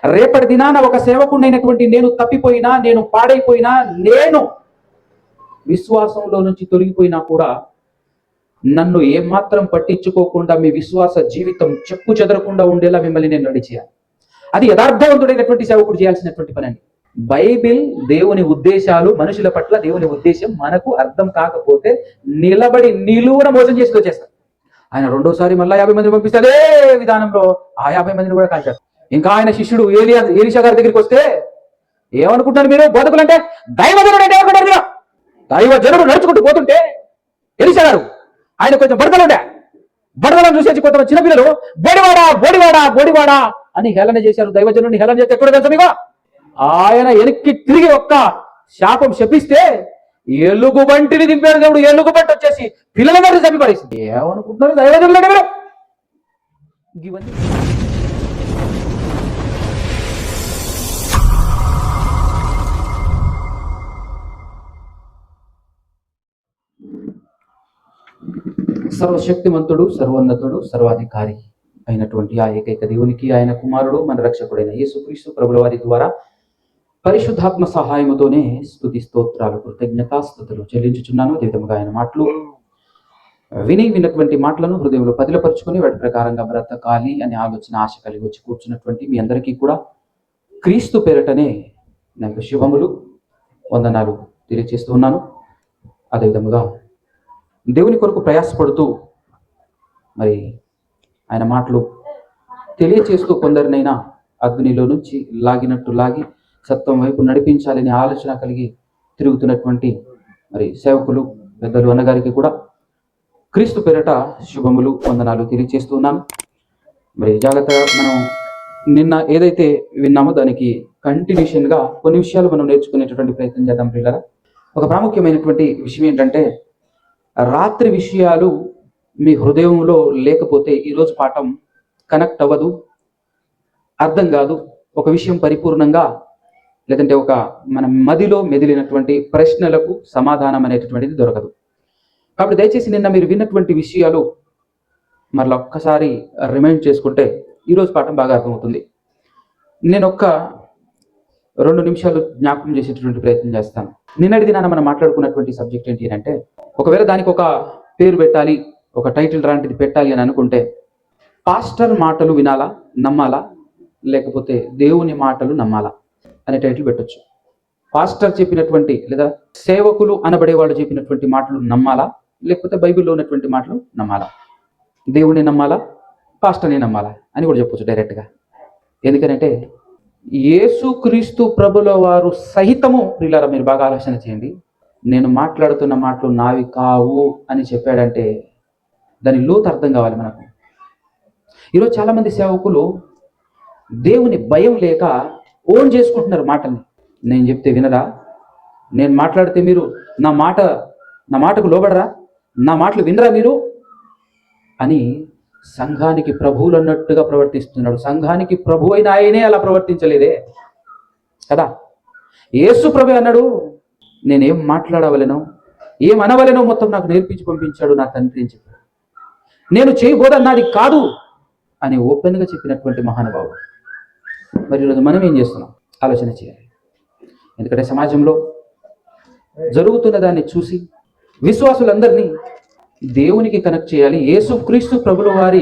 రేపటి దినాన ఒక సేవకుడైనటువంటి నేను తప్పిపోయినా, నేను పాడైపోయినా, నేను విశ్వాసంలో నుంచి తొలగిపోయినా కూడా నన్ను ఏమాత్రం పట్టించుకోకుండా మీ విశ్వాస జీవితం చెక్కు చెదరకుండా ఉండేలా మిమ్మల్ని నేను రెడీ చేయాలి. అది యథార్థవంతుడైనటువంటి సేవకుడు చేయాల్సినటువంటి పని అండి. బైబిల్ దేవుని ఉద్దేశాలు, మనుషుల పట్ల దేవుని ఉద్దేశం మనకు అర్థం కాకపోతే నిలువున మోసం చేసి వచ్చేస్తారు. ఆయన రెండోసారి మళ్ళా 50 మందిని పంపిస్తే అదే విధానంలో ఆ 50 మందిని కూడా కాల్చారు. ఇంకా ఆయన శిష్యుడు ఎలీషా గారి దగ్గరికి వస్తే ఏమనుకుంటారు మీరు? బోధకులంటే దైవజనుడు అంటే ఏమనుకుంటారు మీరు? దైవజనుడు నడుచుకుంటూ పోతుంటే ఎలీషా గారు ఆయన కొంచెం బడదలను చూసేసి కొంతమంది చిన్నపిల్లలు బోడివాడా బోడివాడా బోడివాడా అని హేళన చేశారు. దైవజనుడిని హేళన చేస్తే ఎక్కడ తెలుసా మీకు? ఆయన వెనక్కి తిరిగి ఒక్క శాపం శపిస్తే ఎలుగుబంటిని దింపాడు దేవుడు. ఎలుగుబంటి వచ్చేసి పిల్లలందరినీ చంపి పడేసింది. ఏమనుకుంటున్నారు దైవజనులు అంటే మీరు? ఇవన్నీ సర్వశక్తిమంతుడు, సర్వోన్నతుడు, సర్వాధికారి అయినటువంటి ఆ ఏకైక దేవునికి, ఆయన కుమారుడు, మన రక్షకుడైన యేసుక్రీస్తు ప్రభుల వారి ద్వారా పరిశుద్ధాత్మ సహాయముతోనే స్తుతి స్తోత్రాలు కృతజ్ఞతాస్తుతులు చెల్లించుచున్నాను. విధముగా ఆయన మాటలు విన్నటువంటి మాటలను హృదయంలో పదిలపరుచుకొని వాటి ప్రకారంగా బ్రతకాలి అనే ఆలోచన, ఆశ కలిగి వచ్చి కూర్చున్నటువంటి మీ అందరికీ కూడా క్రీస్తు పేరటనే నాకు శుభములు, వందనాలు తెలియజేస్తూ ఉన్నాను. అదేవిధముగా దేవుని కొరకు ప్రయాసపడుతూ మరి ఆయన మాటలు తెలియచేస్తూ కొందరినైనా అగ్నిలో నుంచి లాగినట్టు లాగి సత్వం వైపు నడిపించాలని ఆలోచన కలిగి తిరుగుతున్నటువంటి మరి సేవకులు, పెద్దలు, అన్నగారికి కూడా క్రీస్తు పేరట శుభములు, వందనాలు తెలియచేస్తున్నాను. మరి జాగ్రత్తగా మనం నిన్న ఏదైతే విన్నామో దానికి కంటిన్యూషన్గా కొన్ని విషయాలు మనం నేర్చుకునేటటువంటి ప్రయత్నం చేద్దాం. పిల్లల ఒక ప్రాముఖ్యమైనటువంటి విషయం ఏంటంటే, రాత్రి విషయాలు మీ హృదయంలో లేకపోతే ఈరోజు పాఠం కనెక్ట్ అవ్వదు, అర్థం కాదు. ఒక విషయం పరిపూర్ణంగా లేదంటే ఒక మన మదిలో మెదిలినటువంటి ప్రశ్నలకు సమాధానం అనేటటువంటిది దొరకదు. కాబట్టి దయచేసి నిన్న మీరు విన్నటువంటి విషయాలు మరలా ఒక్కసారి రిమైండ్ చేసుకుంటే ఈరోజు పాఠం బాగా అర్థమవుతుంది. నేను 2 నిమిషాలు జ్ఞాపకం చేసేటటువంటి ప్రయత్నం చేస్తాను. నిన్నటి దినాన మనం మాట్లాడుకున్నటువంటి సబ్జెక్ట్ ఏంటి అంటే, ఒకవేళ దానికి ఒక పేరు పెట్టాలి, ఒక టైటిల్ లాంటిది పెట్టాలి అని అనుకుంటే, పాస్టర్ మాటలు వినాలా, నమ్మాలా, లేకపోతే దేవుని మాటలు నమ్మాలా అనే టైటిల్ పెట్టొచ్చు. పాస్టర్ చెప్పినటువంటి లేదా సేవకులు అనబడేవాళ్ళు చెప్పినటువంటి మాటలు నమ్మాలా, లేకపోతే బైబిల్లో ఉన్నటువంటి మాటలు నమ్మాలా, దేవుని నమ్మాలా, పాస్టర్ని నమ్మాలా అని కూడా చెప్పొచ్చు డైరెక్ట్గా. ఎందుకంటే యేసుక్రీస్తు ప్రభుల వారు సహితము, ప్రియులారా మీరు బాగా ఆలోచన చేయండి, నేను మాట్లాడుతున్న మాటలు నావి కావు అని చెప్పాడంటే దాని లోతు అర్థం కావాలి మనకు. ఈరోజు చాలామంది సేవకులు దేవుని భయం లేక ఓన్ చేసుకుంటున్నారు మాటల్ని. నేను చెప్తే వినరా, నేను మాట్లాడితే మీరు నా మాటకు లోబడరా, నా మాటలు వినరా మీరు అని సంఘానికి ప్రభువులు అన్నట్టుగా ప్రవర్తిస్తున్నాడు. సంఘానికి ప్రభు అయిన ఆయనే అలా ప్రవర్తించలేదే కదా. యేసు ప్రభు అన్నాడు, నేనేం మాట్లాడవలెనో ఏం అనవలెనో మొత్తం నాకు నేర్పించి పంపించాడు నా తండ్రి అని చెప్పాడు. నేను చేయబోదన్నది కాదు అని ఓపెన్గా చెప్పినటువంటి మహానుభావుడు. మరి ఈరోజు మనం ఏం చేస్తున్నాం ఆలోచన చేయాలి. ఎందుకంటే సమాజంలో జరుగుతున్న దాన్ని చూసి విశ్వాసులందరినీ దేవునికి కనెక్ట్ చేయాలి, యేసుక్రీస్తు ప్రభుల వారి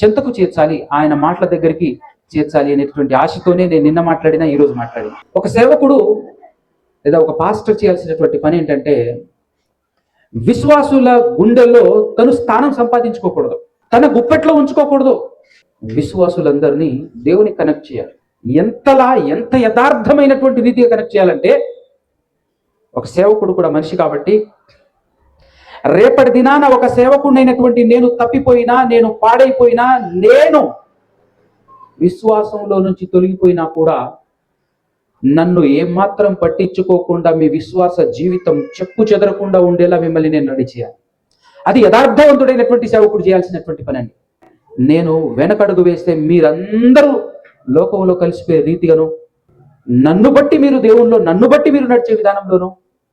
చెంతకు చేర్చాలి, ఆయన మాటల దగ్గరికి చేర్చాలి అనేటువంటి ఆశతోనే నేను నిన్న మాట్లాడినా ఈరోజు మాట్లాడిన. ఒక సేవకుడు లేదా ఒక పాస్టర్ చేయాల్సినటువంటి పని ఏంటంటే, విశ్వాసుల గుండెల్లో తను స్థానం సంపాదించుకోకూడదు, తన గుప్పెట్లో ఉంచుకోకూడదు. విశ్వాసులందరినీ దేవునికి కనెక్ట్ చేయాలి. ఎంత యథార్థమైనటువంటి రీతిగా కనెక్ట్ చేయాలంటే, ఒక సేవకుడు కూడా మనిషి కాబట్టి రేపటి దినాన ఒక సేవకుడైనటువంటి నేను తప్పిపోయినా, నేను పాడైపోయినా, నేను విశ్వాసంలో నుంచి తొలగిపోయినా కూడా నన్ను ఏమాత్రం పట్టించుకోకుండా మీ విశ్వాస జీవితం చెక్కు చెదరకుండా ఉండేలా మిమ్మల్ని నేను రెడీ చేయాలి. అది యథార్థవంతుడైనటువంటి సేవకుడు చేయాల్సినటువంటి పని అండి. నేను వెనకడుగు వేస్తే మీరందరూ లోకంలో కలిసిపోయే రీతిగాను, నన్ను బట్టి మీరు దేవుణ్ణిలో, నన్ను బట్టి మీరు నడిచే విధానంలోనూ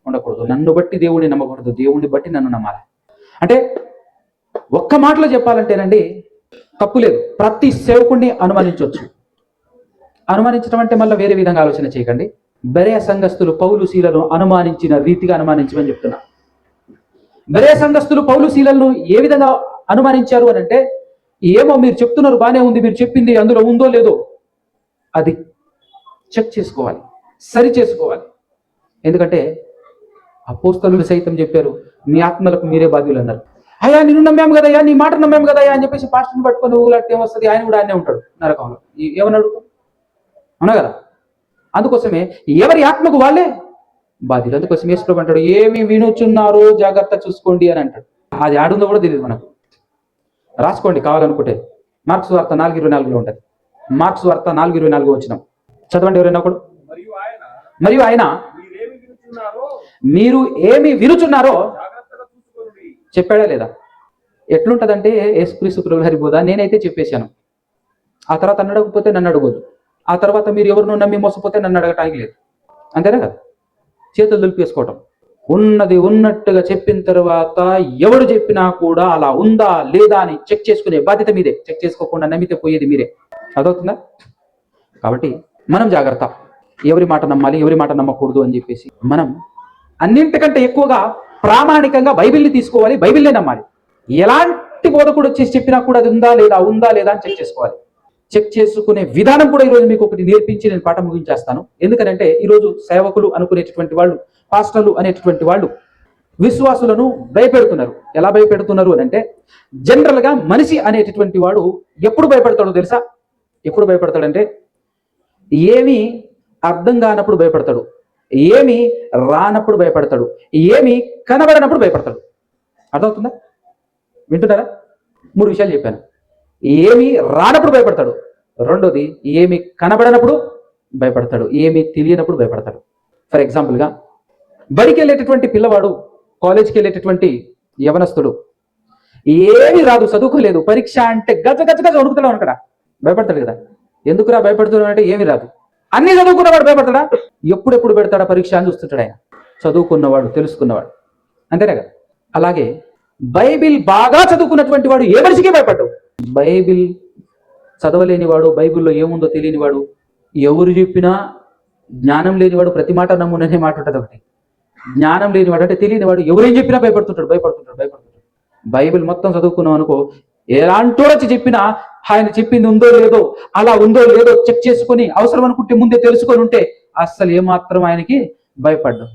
ఉండకూడదు. నన్ను బట్టి దేవుడిని నమ్మకూడదు, దేవుడిని బట్టి నన్ను నమ్మాలి. అంటే ఒక్క మాటలో చెప్పాలంటేనండి, తప్పు లేదు, ప్రతి సేవకుడిని అనుమానించవచ్చు. అనుమానించడం అంటే మళ్ళీ వేరే విధంగా ఆలోచన చేయకండి. బెరెయ సంఘస్థులు పౌలు శీలను అనుమానించిన రీతిగా అనుమానించమని చెప్తున్నా. బెరెయ సంఘస్థులు పౌలు శీలను ఏ విధంగా అనుమానించారు అని అంటే, ఏమో మీరు చెప్తున్నారు బానే ఉంది, మీరు చెప్పింది అందులో ఉందో లేదో అది చెక్ చేసుకోవాలి, సరి చేసుకోవాలి. ఎందుకంటే అపోస్తలులు సైతం చెప్పారు, మీ ఆత్మలకు మీరే బాధ్యులు అన్నారు. అయ్యా నిన్ను నమ్మాము కదయ్యా, నీ మాట నమ్మాము కదయ్యా అని చెప్పేసి పాస్టర్ని పట్టుకొని ఊలాడితే ఏమొస్తుంది? ఆయన కూడా ఆయనే ఉంటాడు నరకంలో. ఏమన్నాడు? అవునా కదా? అందుకోసమే ఎవరి ఆత్మకు వాళ్ళే బాధ్యులు. అందుకోసం యేసు అంటాడు, ఏమి వినుచున్నారో జాగ్రత్త చూసుకోండి అని అంటాడు. అది ఆడుందో కూడా తెలియదు మనకు. రాసుకోండి కావాలనుకుంటే. మార్క్స్ వార్త 4:24 ఉంటుంది. మార్క్స్ వార్త 4:24 వచ్చినాం. చదవండి ఎవరైనా ఒకడు. మరియు ఆయన మీరు ఏమి వినుచున్నారో చెప్పాడా లేదా? ఎట్లుంటదంటే యేసుక్రీస్తు ప్రభువారి బోధ నేనైతే చెప్పేశాను, ఆ తర్వాత నన్ను అడగకపోతే నన్ను అడగొద్దు, ఆ తర్వాత మీరు ఎవరినో నమ్మి మోసపోతే నన్ను అడగటానికి లేదు. అంతేనా కదా? చేతులు దులిపేసుకోవటం. ఉన్నది ఉన్నట్టుగా చెప్పిన తర్వాత ఎవడు చెప్పినా కూడా అలా ఉందా లేదా అని చెక్ చేసుకునే బాధ్యత మీదే. చెక్ చేసుకోకుండా నమ్మితే పోయేది మీరే. అదవుతుందా? కాబట్టి మనం జాగ్రత్త, ఎవరి మాట నమ్మాలి ఎవరి మాట నమ్మకూడదు అని చెప్పేసి మనం అన్నింటికంటే ఎక్కువగా ప్రామాణికంగా బైబిల్ని తీసుకోవాలి, బైబిల్నే నమ్మాలి. ఎలాంటి బోధకుడు వచ్చేసి చెప్పినా కూడా అది ఉందా లేదా అని చెక్ చేసుకోవాలి. చెక్ చేసుకునే విధానం కూడా ఈరోజు మీకు ఒకటి నేర్పించి నేను పాఠం ముగించేస్తాను. ఎందుకంటే ఈరోజు సేవకులు అనుకునేటటువంటి వాళ్ళు, పాస్టర్లు అనేటటువంటి వాళ్ళు విశ్వాసులను భయపెడుతున్నారు. ఎలా భయపెడుతున్నారు అని అంటే, జనరల్గా మనిషి అనేటటువంటి వాడు ఎప్పుడు భయపడతాడో తెలుసా? ఎప్పుడు భయపడతాడంటే, ఏమి అర్థం కానప్పుడు భయపడతాడు, ఏమి రానప్పుడు భయపడతాడు, ఏమి కనబడనప్పుడు భయపడతాడు. అర్థమవుతుందా? వింటున్నారా? 3 విషయాలు చెప్పాను. ఏమి రానప్పుడు భయపడతాడు, రెండోది ఏమి కనబడనప్పుడు భయపడతాడు, ఏమి తెలియనప్పుడు భయపడతాడు. ఫర్ ఎగ్జాంపుల్గా బడికి వెళ్ళేటటువంటి పిల్లవాడు, కాలేజ్కి వెళ్ళేటటువంటి యవనస్తుడు, ఏమి రాదు, చదువుకోలేదు, పరీక్ష అంటే గజ వణుకుతాడు అనకడా, భయపడతాడు కదా. ఎందుకురా భయపడుతున్నాడు అంటే ఏమి రాదు. అన్ని చదువుకున్నవాడు భయపడతాడా? ఎప్పుడెప్పుడు పెడతాడా పరీక్ష అని చూస్తుంటాడు ఆయన. చదువుకున్నవాడు, తెలుసుకున్నవాడు. అంతేనా కదా? అలాగే బైబిల్ బాగా చదువుకున్నటువంటి వాడు ఏ మనిషికే భయపడ్డావు. బైబిల్ చదవలేనివాడు, బైబిల్లో ఏముందో తెలియనివాడు, ఎవరు చెప్పినా జ్ఞానం లేనివాడు ప్రతి మాట నమ్ముననే మాట ఉంటుంది ఒకటి. జ్ఞానం లేనివాడు అంటే తెలియనివాడు ఎవరేం చెప్పినా భయపడుతుంటాడు. బైబిల్ మొత్తం చదువుకున్నాం అనుకో, ఎలాంటి వచ్చి చెప్పినా ఆయన చెప్పింది ఉందో లేదో, అలా ఉందో లేదో చెక్ చేసుకొని అవసరం అనుకుంటే ముందే తెలుసుకొని ఉంటే అస్సలు ఏమాత్రం ఆయనకి భయపడ్డాం.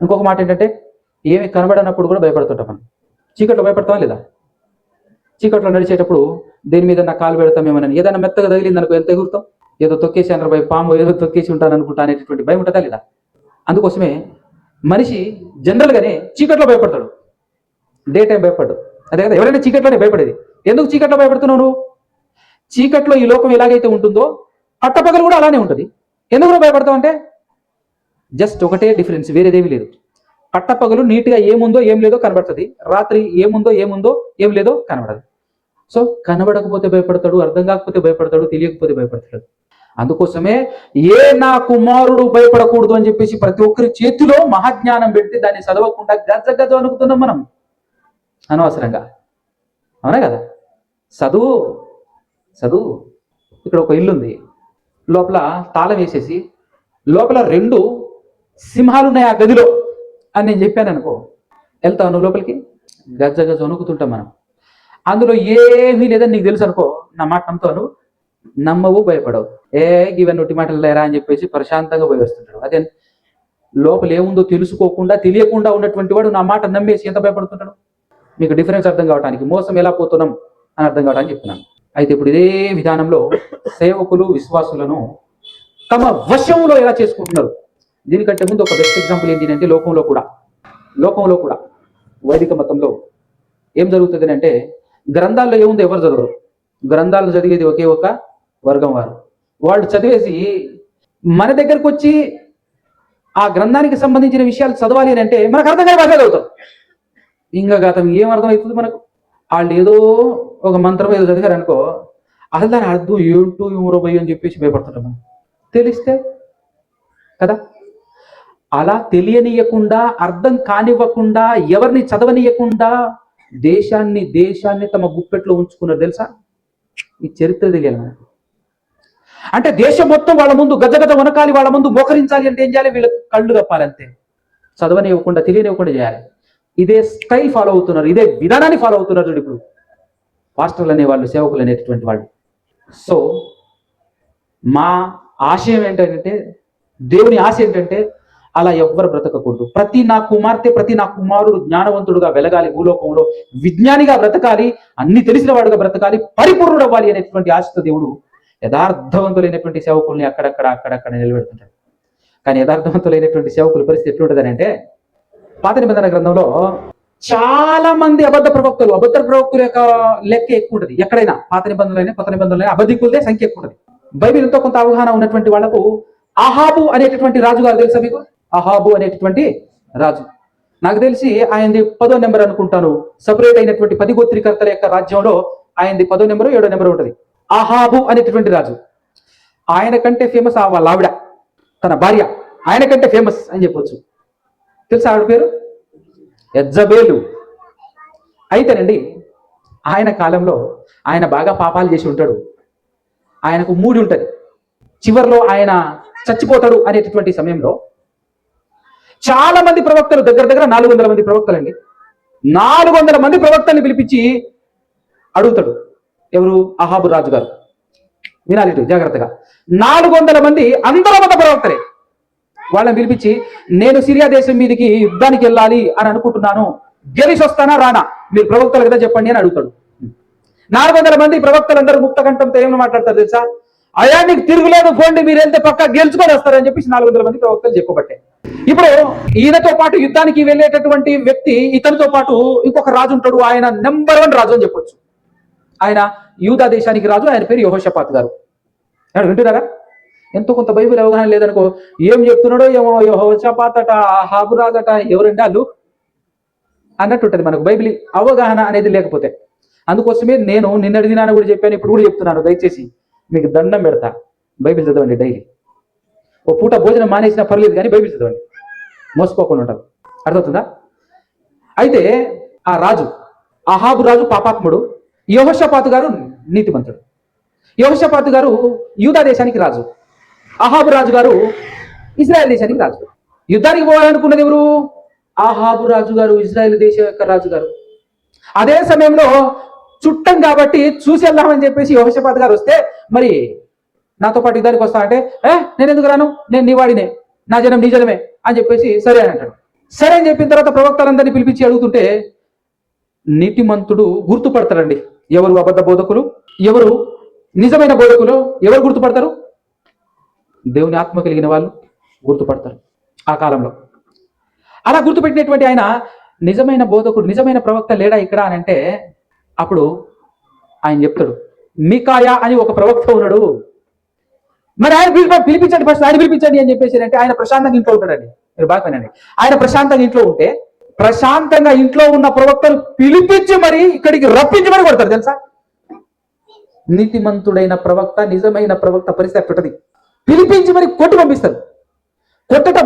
ఇంకొక మాట ఏంటంటే, ఏమి కనబడనప్పుడు కూడా భయపడుతుంటాం మనం. చీకట్లో భయపడతామా లేదా? చీకట్లో నడిచేటప్పుడు దేని మీద నా కాలు పెడతామేమోనని, ఏదైనా మెత్తగా తగిలింది అనుకో ఎంత ఎగురుతాం. ఏదో తొక్కేసి అందరూ భయ, పాము ఏదో తొక్కేసి ఉంటాను అనుకుంటా అనేటటువంటి భయం ఉంటుందా లేదా? అందుకోసమే మనిషి జనరల్గానే చీకట్లో భయపడతాడు, డే టైం భయపడ్డు. అదే కదా, ఎవరైనా చీకట్లోనే భయపడేది. ఎందుకు చీకట్లో భయపడుతున్నావు నువ్వు? చీకట్లో ఈ లోకం ఎలాగైతే ఉంటుందో పట్టపగలు కూడా అలానే ఉంటుంది. ఎందుకు నువ్వు భయపడతావు అంటే జస్ట్ ఒకటే డిఫరెన్స్, వేరేదేమీ లేదు. పట్టపగలు నీట్గా ఏముందో ఏం లేదో కనబడుతుంది, రాత్రి ఏముందో ఏం లేదో కనబడదు. సో కనబడకపోతే భయపడతాడు, అర్థం కాకపోతే భయపడతాడు, తెలియకపోతే భయపడతాడు. అందుకోసమే నా కుమారుడు భయపడకూడదు అని చెప్పేసి ప్రతి ఒక్కరి చేతిలో మహాజ్ఞానం పెడితే దాన్ని చదవకుండా గజ అనుకుతున్నాం మనం అనవసరంగా. అవునా కదా? చదువు. ఇక్కడ ఒక ఇల్లు ఉంది, లోపల తాళం వేసేసి లోపల 2 సింహాలు ఉన్నాయి ఆ గదిలో అని నేను చెప్పాను అనుకో, వెళ్తావు నువ్వు లోపలికి? గజ వణుకుతుంటాం మనం. అందులో ఏమీ లేదని నీకు తెలుసు అనుకో, నా మాట నమ్ముతావు, నమ్మవు, భయపడవు. ఇవన్నీ నొట్టి మాటలు లేరా అని చెప్పేసి ప్రశాంతంగా పోయి వస్తుంటాడు. అదే లోపల ఏముందో తెలుసుకోకుండా తెలియకుండా ఉన్నటువంటి వాడు నా మాట నమ్మేసి ఎంత భయపడుతుంటాడు. మీకు డిఫరెన్స్ అర్థం కావడానికి, మోసం ఎలా పోతున్నాం అని అర్థం కావడానికి చెప్తున్నాను. అయితే ఇప్పుడు ఇదే విధానంలో సేవకులు విశ్వాసులను తమ వశంలో ఎలా చేసుకుంటున్నారు. దీనికంటే ముందు ఒక బెస్ట్ ఎగ్జాంపుల్ ఏంటి అంటే, లోకంలో కూడా వైదిక మతంలో ఏం జరుగుతుంది అంటే, గ్రంథాల్లో ఏముందో ఎవరు చదవరు. గ్రంథాలను చదివేది ఒకే ఒక వర్గం వారు. వాళ్ళు చదివేసి మన దగ్గరకు వచ్చి ఆ గ్రంథానికి సంబంధించిన విషయాలు చదవాలి అని అంటే మనకు అర్థం కాని భాష చదువుతాం. ఇంకా గతం ఏం అర్థం అవుతుంది మనకు? వాళ్ళు ఏదో ఒక మంత్రం ఏదో చదివారు అనుకో, అసలు దాని అర్థం ఏంటో ఎవరో భయం అని చెప్పేసి భయపడుతుంటాం మనం. తెలిస్తే కదా, అలా తెలియనీయకుండా, అర్థం కానివ్వకుండా, ఎవరిని చదవనీయకుండా దేశాన్ని తమ గుప్పెట్లో ఉంచుకున్నారు తెలుసా? ఈ చరిత్ర తెలియాలి మనకు. అంటే దేశం మొత్తం వాళ్ళ ముందు గజగజ వనకాలి, వాళ్ళ ముందు మోకరించాలి అంటే ఏం చేయాలి? వీళ్ళకి కళ్ళు కప్పాలంతే, చదవనివ్వకుండా తెలియనివ్వకుండా చేయాలి. ఇదే స్టైల్ ఫాలో అవుతున్నారు, ఇదే విధానాన్ని ఫాలో అవుతున్నారు చూడు ఇప్పుడు పాస్టర్లు అనేవాళ్ళు, సేవకులు అనేటటువంటి వాళ్ళు. సో మా ఆశయం ఏంటంటే, దేవుని ఆశ ఏంటంటే అలా ఎవ్వరు బ్రతకకూడదు. ప్రతి నా కుమార్తె, ప్రతి నా కుమారుడు జ్ఞానవంతుడుగా వెలగాలి, భూలోకంలో విజ్ఞానిగా బ్రతకాలి, అన్ని తెలిసిన వాడుగా బ్రతకాలి, పరిపూర్ణుడు అవ్వాలి అనేటువంటి ఆశతో దేవుడు యథార్థవంతులైనటువంటి సేవకుల్ని అక్కడక్కడ నిలబెడుతుంటాడు. కానీ యథార్థవంతులైనటువంటి సేవకుల పరిస్థితి ఎట్లుంటుందని అంటే, పాత నిబంధన గ్రంథంలో చాలా మంది అబద్ధ ప్రవక్తల యొక్క లెక్క ఎక్కువ ఉంటుంది. ఎక్కడైనా పాత నిబంధనలైనా కొత్త నిబంధనలైనా అబద్ధికులదే సంఖ్య ఎక్కువ ఉంటుంది. బైబిల్తో కొంత అవగాహన ఉన్నటువంటి వాళ్లకు అహాబు అనేటటువంటి రాజు గారు తెలుసా మీకు? అహాబు అనేటటువంటి రాజు, నాకు తెలిసి ఆయనది 10వ నెంబర్ అనుకుంటాను. సపరేట్ అయినటువంటి 10 గోత్రికర్తల యొక్క రాజ్యంలో ఆయనది 10వ నెంబరు 7వ నెంబర్ ఉంటుంది. అహాబు అనేటటువంటి రాజు, ఆయన కంటే ఫేమస్ వాళ్ళ ఆవిడ, తన భార్య ఆయన కంటే ఫేమస్ అని చెప్పొచ్చు. తెలుసా ఆవిడ పేరు? యెజబెలు. అయితేనండి ఆయన కాలంలో ఆయన బాగా పాపాలు చేసి ఉంటాడు, ఆయనకు మూడి ఉంటుంది, చివరిలో ఆయన చచ్చిపోతాడు అనేటటువంటి సమయంలో చాలా మంది ప్రవక్తలు, దగ్గర 400 మంది ప్రవక్తలండి, 400 మంది ప్రవక్తల్ని పిలిపించి అడుగుతాడు. ఎవరు? అహాబు రాజు గారు. వినాలి జాగ్రత్తగా. 400 మంది అందరూ మత ప్రవక్తలే. వాళ్ళని పిలిపించి, నేను సిరియా దేశం మీదకి యుద్ధానికి వెళ్ళాలి అని అనుకుంటున్నాను, గెలిచి వస్తానా రానా, మీరు ప్రవక్తలు కదా చెప్పండి అని అడుగుతాడు. 400 మంది ప్రవక్తలందరూ ముక్త కంఠంతో ఏమైనా మాట్లాడతారు తెలుసా? అయ్యా నీకు తిరుగులేదు, పోండి, మీరు వెళ్తే పక్కా గెలుచుకొని వస్తారని చెప్పేసి 400 మంది ప్రవక్తలు చెప్పబట్టే. ఇప్పుడు ఈయనతో పాటు యుద్ధానికి వెళ్ళేటటువంటి వ్యక్తి, ఇతనితో పాటు ఇంకొక రాజు ఉంటాడు, ఆయన నెంబర్ 1 రాజు అని చెప్పొచ్చు. ఆయన యూదా దేశానికి రాజు, ఆయన పేరు యెహోషాపాతు గారు. వింటున్నారా? ఎంతో కొంత బైబిల్ అవగాహన లేదనుకో, ఏం చెప్తున్నాడో ఏమో, యెహోషాపాత్ అట, అహాబు రాజు అట, ఎవరండి వాళ్ళు అన్నట్టు ఉంటుంది మనకు బైబిల్ అవగాహన అనేది లేకపోతే. అందుకోసమే నేను నిన్నటి దినాన్ని కూడా చెప్పాను, ఇప్పుడు కూడా చెప్తున్నాను, దయచేసి మీకు దండం పెడతా, బైబిల్ చదవండి డైలీ. ఓ పూట భోజనం మానేసినా పర్లేదు కానీ బైబిల్ చదవండి, మోసపోకుండా ఉంటారు. అర్థమవుతుందా? అయితే ఆ రాజు అహాబు రాజు పాపాత్ముడు, యెహోషాపాతు గారు నీతిమంతుడు. యెహోషాపాతు గారు యూదా దేశానికి రాజు, అహాబు రాజు గారు ఇజ్రాయెల్ దేశానికి రాజు. యుద్ధానికి పోవాలనుకున్నది ఎవరు? అహాబు రాజు గారు, ఇజ్రాయెల్ దేశం యొక్క రాజు గారు. అదే సమయంలో చుట్టం కాబట్టి చూసి వెళ్దామని చెప్పేసి యెహోషాపాతు గారు వస్తే, మరి నాతో పాటు యుద్ధానికి వస్తా అంటే, నేను ఎందుకు రాను, నేను నీ వాడినే, నా జనం నీ జనమే అని చెప్పేసి సరే అని అంటాడు. సరే అని చెప్పిన తర్వాత ప్రవక్తలందరినీ పిలిపించి అడుగుతుంటే, నీతిమంతుడు గుర్తుపడతారండి, ఎవరు అబద్ధ బోధకులు, ఎవరు నిజమైన బోధకులు, ఎవరు గుర్తుపడతారు? దేవుని ఆత్మ కలిగిన వాళ్ళు గుర్తుపడతారు ఆ కాలంలో. అలా గుర్తుపెట్టినటువంటి ఆయన నిజమైన బోధకుడు, నిజమైన ప్రవక్త లేడా ఇక్కడ అని అంటే, అప్పుడు ఆయన చెప్తాడు, మికాయా అని ఒక ప్రవక్త ఉన్నాడు, మరి ఆయన పిలిపించండి, ఫస్ట్ ఆయన పిలిపించండి అని చెప్పేసి అంటే, ఆయన ప్రశాంతంగా ఇంట్లో ఉంటాడండి. మీరు బాగా వినండి, ఆయన ప్రశాంతంగా ఇంట్లో ఉంటే, ప్రశాంతంగా ఇంట్లో ఉన్న ప్రవక్తలు పిలిపించి మరి ఇక్కడికి రప్పించి మరి కొడతారు తెలుసా? నీతిమంతుడైన ప్రవక్త, నిజమైన ప్రవక్త పరిస్థితి అట్టుంటది. పిలిపించి మరి కొట్టి పంపిస్తారు.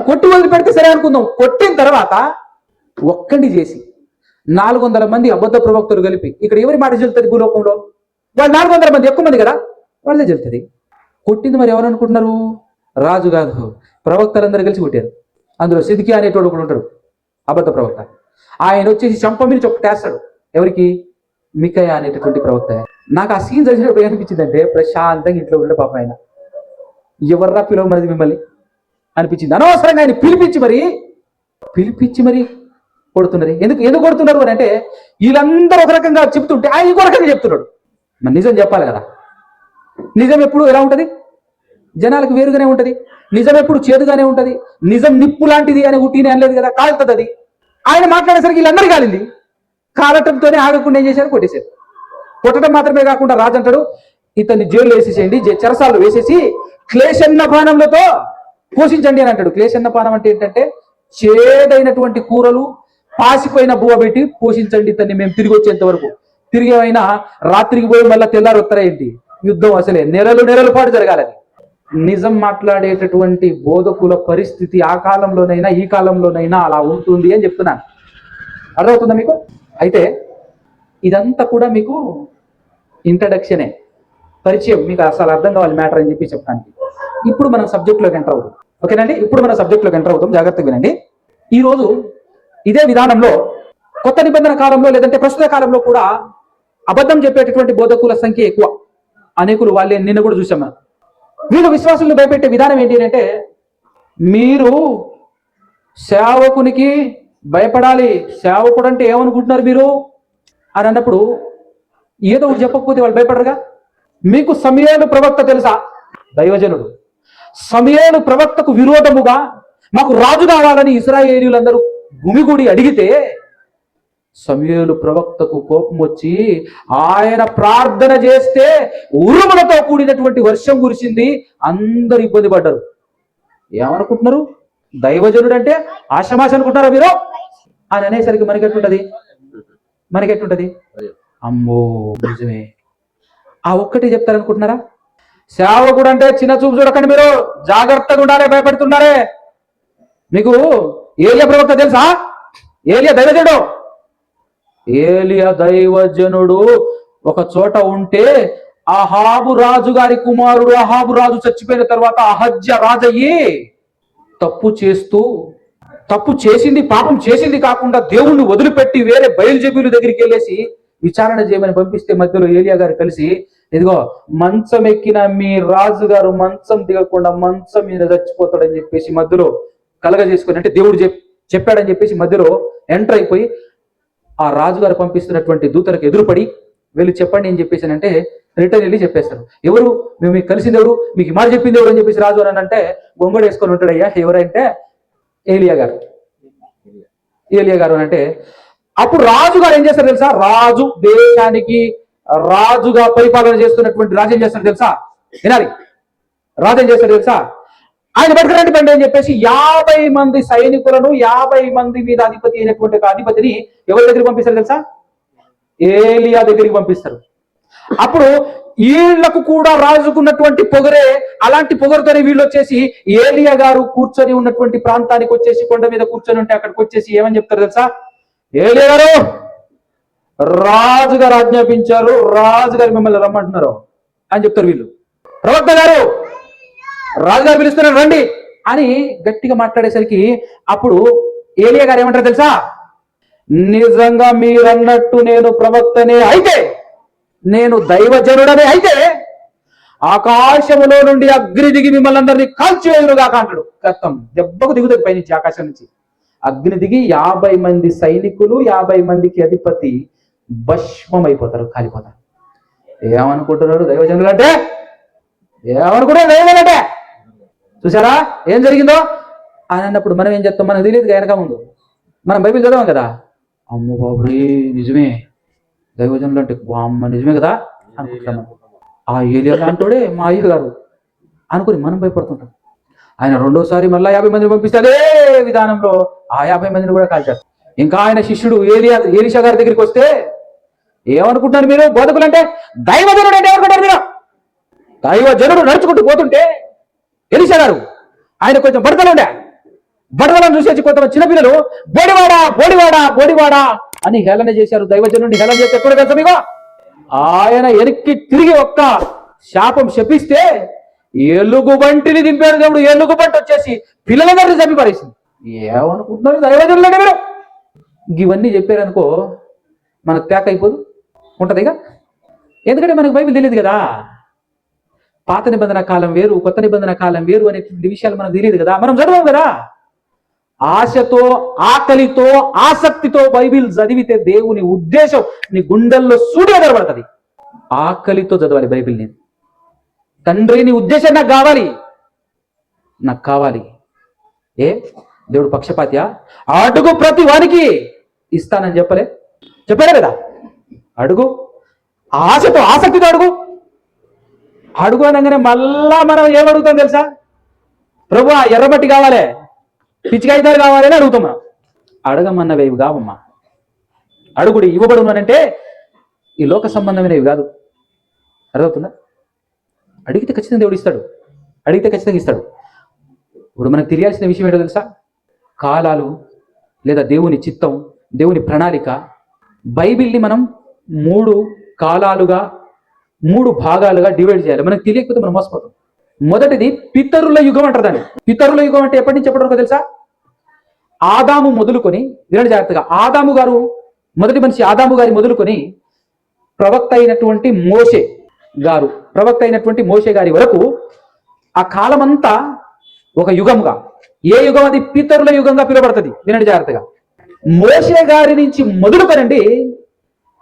కొట్టి వదిలిపెడితే సరే అనుకుందాం, కొట్టిన తర్వాత ఒక్కడిని చేసి 400 మంది అబద్ధ ప్రవక్తలు కలిపి, ఇక్కడ ఎవరి మాట చెల్లుతుంది భూలోకంలో? వాళ్ళు 400 మంది, ఎక్కువ మంది కదా, వాళ్ళే చెల్లుతుంది. కొట్టింది మరి ఎవరు అనుకుంటున్నారు? రాజు కాదు, ప్రవక్తలందరూ కలిసి కొట్టారు. అందులో సిద్కియా అనేటోడు కూడా ఉంటాడు, అబద్ధ ప్రవక్త. ఆయన వచ్చేసి చంప మీద చొప్పటేస్తాడు. ఎవరికి? మికాయా అనేటటువంటి ప్రవక్త. నాకు ఆ సీన్ జరిగినప్పుడు ఏమనిపించిందంటే, ప్రశాంతంగా ఇంట్లో ఉండే పాప ఆయన, ఎవర్రా పిలవమన్నది మిమ్మల్ని అనిపించింది. అనవసరంగా ఆయన పిలిపించి మరి కొడుతున్నారు. ఎందుకు కొడుతున్నారు అని అంటే, వీళ్ళందరూ ఒక రకంగా చెప్తుంటే ఆయన ఇంకో రకంగా చెప్తున్నాడు. మరి నిజం చెప్పాలి కదా. నిజం ఎప్పుడు ఎలా ఉంటుంది? జనాలకు వేరుగానే ఉంటుంది. నిజం ఎప్పుడు చేదుగానే ఉంటుంది. నిజం నిప్పు లాంటిది అని ఉట్టినే అనలేదు కదా, కాలుతుంది అది. ఆయన మాట్లాడేసరికి వీళ్ళందరూ కాలింది. కాలటంతోనే ఆగకుండా ఏం చేశారు? కొట్టేశారు. కొట్టడం మాత్రమే కాకుండా రాజు అంటాడు, ఇతన్ని జైలు వేసేసేయండి, చెరసాల్లో వేసేసి క్లేశన్న పానములతో పోషించండి అని అంటాడు. క్లేశన్న పానం అంటే ఏంటంటే, చేదైనటువంటి కూరలు, పాసిపోయిన బువ్వ పెట్టి పోషించండి ఇతన్ని, మేము తిరిగి వచ్చేంత వరకు. తిరిగి అయినా రాత్రికి పోయి మళ్ళీ తెల్లారు వస్తారేంటి? యుద్ధం అసలే నెలల పాటు జరగాలని. నిజం మాట్లాడేటటువంటి బోధకుల పరిస్థితి ఆ కాలంలోనైనా ఈ కాలంలోనైనా అలా ఉంటుంది అని చెప్తున్నాను. అర్థమవుతుందా మీకు? అయితే ఇదంతా కూడా మీకు ఇంట్రడక్షనే, పరిచయం, మీకు అసలు అర్థం కావాలి మ్యాటర్ అని చెప్పి చెప్పడానికి. ఇప్పుడు మనం సబ్జెక్ట్లోకి ఎంటర్ అవుతాం. ఓకేనండి, ఇప్పుడు మనం సబ్జెక్ట్లోకి ఎంటర్ అవుతాం. జాగ్రత్తగా వినండి. ఈరోజు ఇదే విధానంలో కొత్త నిబంధన కాలంలో లేదంటే ప్రస్తుత కాలంలో కూడా అబద్ధం చెప్పేటటువంటి బోధకుల సంఖ్య ఎక్కువ. అనేకులు వాళ్ళే నిన్న కూడా చూసాం మనం. వీళ్ళు విశ్వాసులను భయపెట్టే విధానం ఏంటి అంటే, మీరు సేవకునికి భయపడాలి, సేవకుడు అంటే ఏమనుకుంటున్నారు మీరు అని అన్నప్పుడు ఏదో ఒకటి చెప్పకపోతే వాళ్ళు భయపడరుగా. మీకు సమూయేలు ప్రవక్త తెలుసా? దైవజనుడు సమూయేలు ప్రవక్తకు విరోధముగా మాకు రాజు కావాలని ఇశ్రాయేలీయులందరూ గుమిగూడి అడిగితే సమూయేలు ప్రవక్తకు కోపం వచ్చి ఆయన ప్రార్థన చేస్తే ఉరుములతో కూడినటువంటి వర్షం కురిసింది. అందరూ ఇబ్బంది పడ్డారు. ఏమనుకుంటున్నారు? దైవజనుడు అంటే ఆషమాష అనుకుంటున్నారా మీరు అని అనేసరికి మనకెట్టుంటది? అమ్మో నిజమే, ఆ ఒక్కటి చెప్తారనుకుంటున్నారా? సేవకుడు అంటే చిన్న చూపు చూడకండి, మీరు జాగ్రత్తగా ఉండాలి, భయపడుతున్నారే. మీకు ఏలియా ప్రవక్త తెలుసా? ఏలియా దైవజనుడు ఒక చోట ఉంటే అహాబు రాజు గారి కుమారుడు అహాబు రాజు చచ్చిపోయిన తర్వాత అహజ్య రాజయ్యి తప్పు చేసింది, పాపం చేసింది కాకుండా దేవుణ్ణి వదిలిపెట్టి వేరే బయలుజెబీలు దగ్గరికి వెళ్ళేసి విచారణ చేయమని పంపిస్తే మధ్యలో ఏలియా గారు కలిసి, ఇదిగో మంచం ఎక్కిన మీ రాజుగారు మంచం దిగకుండా మంచం మీద చచ్చిపోతాడని చెప్పేసి మధ్యలో కలగజేసుకొని, అంటే దేవుడు చెప్పాడని చెప్పేసి మధ్యలో ఎంటర్ అయిపోయి ఆ రాజుగారు పంపిస్తున్నటువంటి దూతలకు ఎదురుపడి వెళ్ళి చెప్పండి అని చెప్పేసి అంటే రిటర్న్ వెళ్ళి చెప్పేస్తారు. ఎవరు? మేము మీకు కలిసింది ఎవరు, మీకు మాట చెప్పింది ఎవరు అని చెప్పేసి రాజు అని అంటే గొంగడు వేసుకొని ఉంటాడయ్యా. ఎవరంటే ఏలియా గారు అని అంటే అప్పుడు రాజుగారు ఏం చేస్తారు తెలుసా? రాజు దేశానికి రాజుగా పరిపాలన చేస్తున్నటువంటి రాజు ఏం చేస్తాడు తెలుసా? వినాలి. రాజు ఏం చేస్తాడు తెలుసా? ఆయన బతకరండి బండి అని చెప్పేసి 50 మంది సైనికులను 50 మంది మీద అధిపతి అయినటువంటి అధిపతిని ఎవరి దగ్గరికి పంపిస్తారు తెలుసా? ఏలియా దగ్గరికి పంపిస్తారు. అప్పుడు వీళ్లకు కూడా రాజుకున్నటువంటి పొగరే, అలాంటి పొగరుతోనే వీళ్ళు వచ్చేసి ఏలియా గారు కూర్చొని ఉన్నటువంటి ప్రాంతానికి వచ్చేసి కొండ మీద కూర్చొని ఉంటే అక్కడికి వచ్చేసి ఏమని చెప్తారు తెలుసా? ఏలియా గారు, రాజుగారు ఆజ్ఞాపించారు, రాజుగారు మిమ్మల్ని రమ్మంటున్నారు అని చెప్తారు వీళ్ళు. ప్రవక్త గారు, రాజుగారు పిలుస్తున్నారు రండి అని గట్టిగా మాట్లాడేసరికి అప్పుడు ఏలియా గారు ఏమంటారు తెలుసా? నిజంగా మీరన్నట్టు నేను ప్రవక్తనే అయితే, నేను దైవజనుడనే అయితే ఆకాశములో నుండి అగ్ని దిగి మిమ్మల్ని అందరినీ కాల్చివేయునుగాక అంటాడు. కష్టం దెబ్బకు దిగుతుంది పైనుంచి, ఆకాశం నుంచి అగ్ని దిగి 50 మంది సైనికులు 50 మందికి అధిపతి భస్మం అయిపోతారు, కాలిపోతారు. ఏమనుకుంటున్నాడు దైవజనులు అంటే? ఏమనుకుంటున్నాడు దైవజనులు అంటే? చూసారా ఏం జరిగిందో అని అన్నప్పుడు మనం ఏం చెప్తాం? మనకు తెలియదు వెనక ముందు. మనం బైబిల్ చదవం కదా, అమ్మ బాబురే నిజమే, దైవజనులు అంటే అమ్మ నిజమే కదా అనుకుంటున్నాం. ఆ ఏలియా అంటోడే మా అయ్య గారు అనుకుని మనం భయపడుతుంటాం. ఆయన రెండోసారి మళ్ళీ 50 మందిని పంపిస్తే అదే విధానంలో ఆ 50 మందిని కూడా కాల్చారు. ఇంకా ఆయన శిష్యుడు ఏలీషా గారి దగ్గరికి వస్తే ఏమనుకుంటున్నారు మీరు? బోధకులు అంటే దైవజనుడు అంటే ఏమనుకుంటారు మీరు? దైవజనుడు నడుచుకుంటూ పోతుంటే ఎలీషా గారు ఆయన కొంచెం బడతలను చూసేసి కొంతమంది చిన్నపిల్లలు బోడివాడా బోడివాడా బోడివాడా అని హేళన చేశారు. దైవజనుడిని హేళన చేస్తే ఎక్కడ తెలుసా మీకు? ఆయన వెనక్కి తిరిగి ఒక్క శాపం శపిస్తే ఎలుగుబంటిని దింపాడు దేవుడు. ఎలుగుబంటి వచ్చేసి పిల్లలందరినీ చంపి పడేసింది. ఏమనుకుంటున్నారు దైవజనులు అంటే మీరు? ఇవన్నీ చెప్పారనుకో మనకు ప్యాక్ అయిపోదు ఉంటది ఇక. ఎందుకంటే మనకు బైబిల్ తెలియదు కదా. పాత నిబంధన కాలం వేరు, కొత్త నిబంధన కాలం వేరు అనేటువంటి విషయాలు మనకు తెలియదు కదా. మనం చదవం కదా. ఆశతో, ఆకలితో, ఆసక్తితో బైబిల్ చదివితే దేవుని ఉద్దేశం నీ గుండెల్లో సూటిగా కనబడుతుంది. ఆకలితో చదవాలి బైబిల్. నేను తండ్రి నీ ఉద్దేశం నాకు కావాలి. దేవుడు పక్షపాత్య? అడుగు ప్రతి వానికి ఇస్తానని చెప్పాడే కదా. అడుగు, ఆశతో ఆసక్తితో అడుగు అనగానే మళ్ళా మనం ఏమడుగుతాం తెలుసా? ప్రభు ఎర్రబట్టి కావాలి, పిచ్చికాయిదారు కావాలి అని అడుగుతాం. అడగమన్నవేవి కావమ్మా. అడుగుడి ఇవ్వబడునంటే ఈ లోక సంబంధమైనవి కాదు. అర్థమవుతుందా? అడిగితే ఖచ్చితంగా దేవుడు ఇస్తాడు, అడిగితే ఖచ్చితంగా ఇస్తాడు. ఇప్పుడు మనకు తెలియాల్సిన విషయం ఏంటో తెలుసా? కాలాలు లేదా దేవుని చిత్తం, దేవుని ప్రణాళిక. బైబిల్ని మనం 3 కాలాలుగా 3 భాగాలుగా డివైడ్ చేయాలి. మనకు తెలియకపోతే మనం మోసపోతాం. మొదటిది పితరుల యుగం అంటారు దాన్ని. పితరుల యుగం అంటే ఎప్పటి నుంచి ఎప్పటి వరకు తెలుసా? ఆదాము మొదలుకొని, వినండి జాగ్రత్తగా, ఆదాము గారు మొదటి మనిషి ఆదాము గారి మొదలుకొని ప్రవక్త అయినటువంటి మోషే గారి వరకు ఆ కాలమంతా ఒక యుగంగా, ఏ యుగం అది? పితరుల యుగంగా పిలువబడుతుంది. వినండి జాగ్రత్తగా. మోషే గారి నుంచి మొదలుకొనండి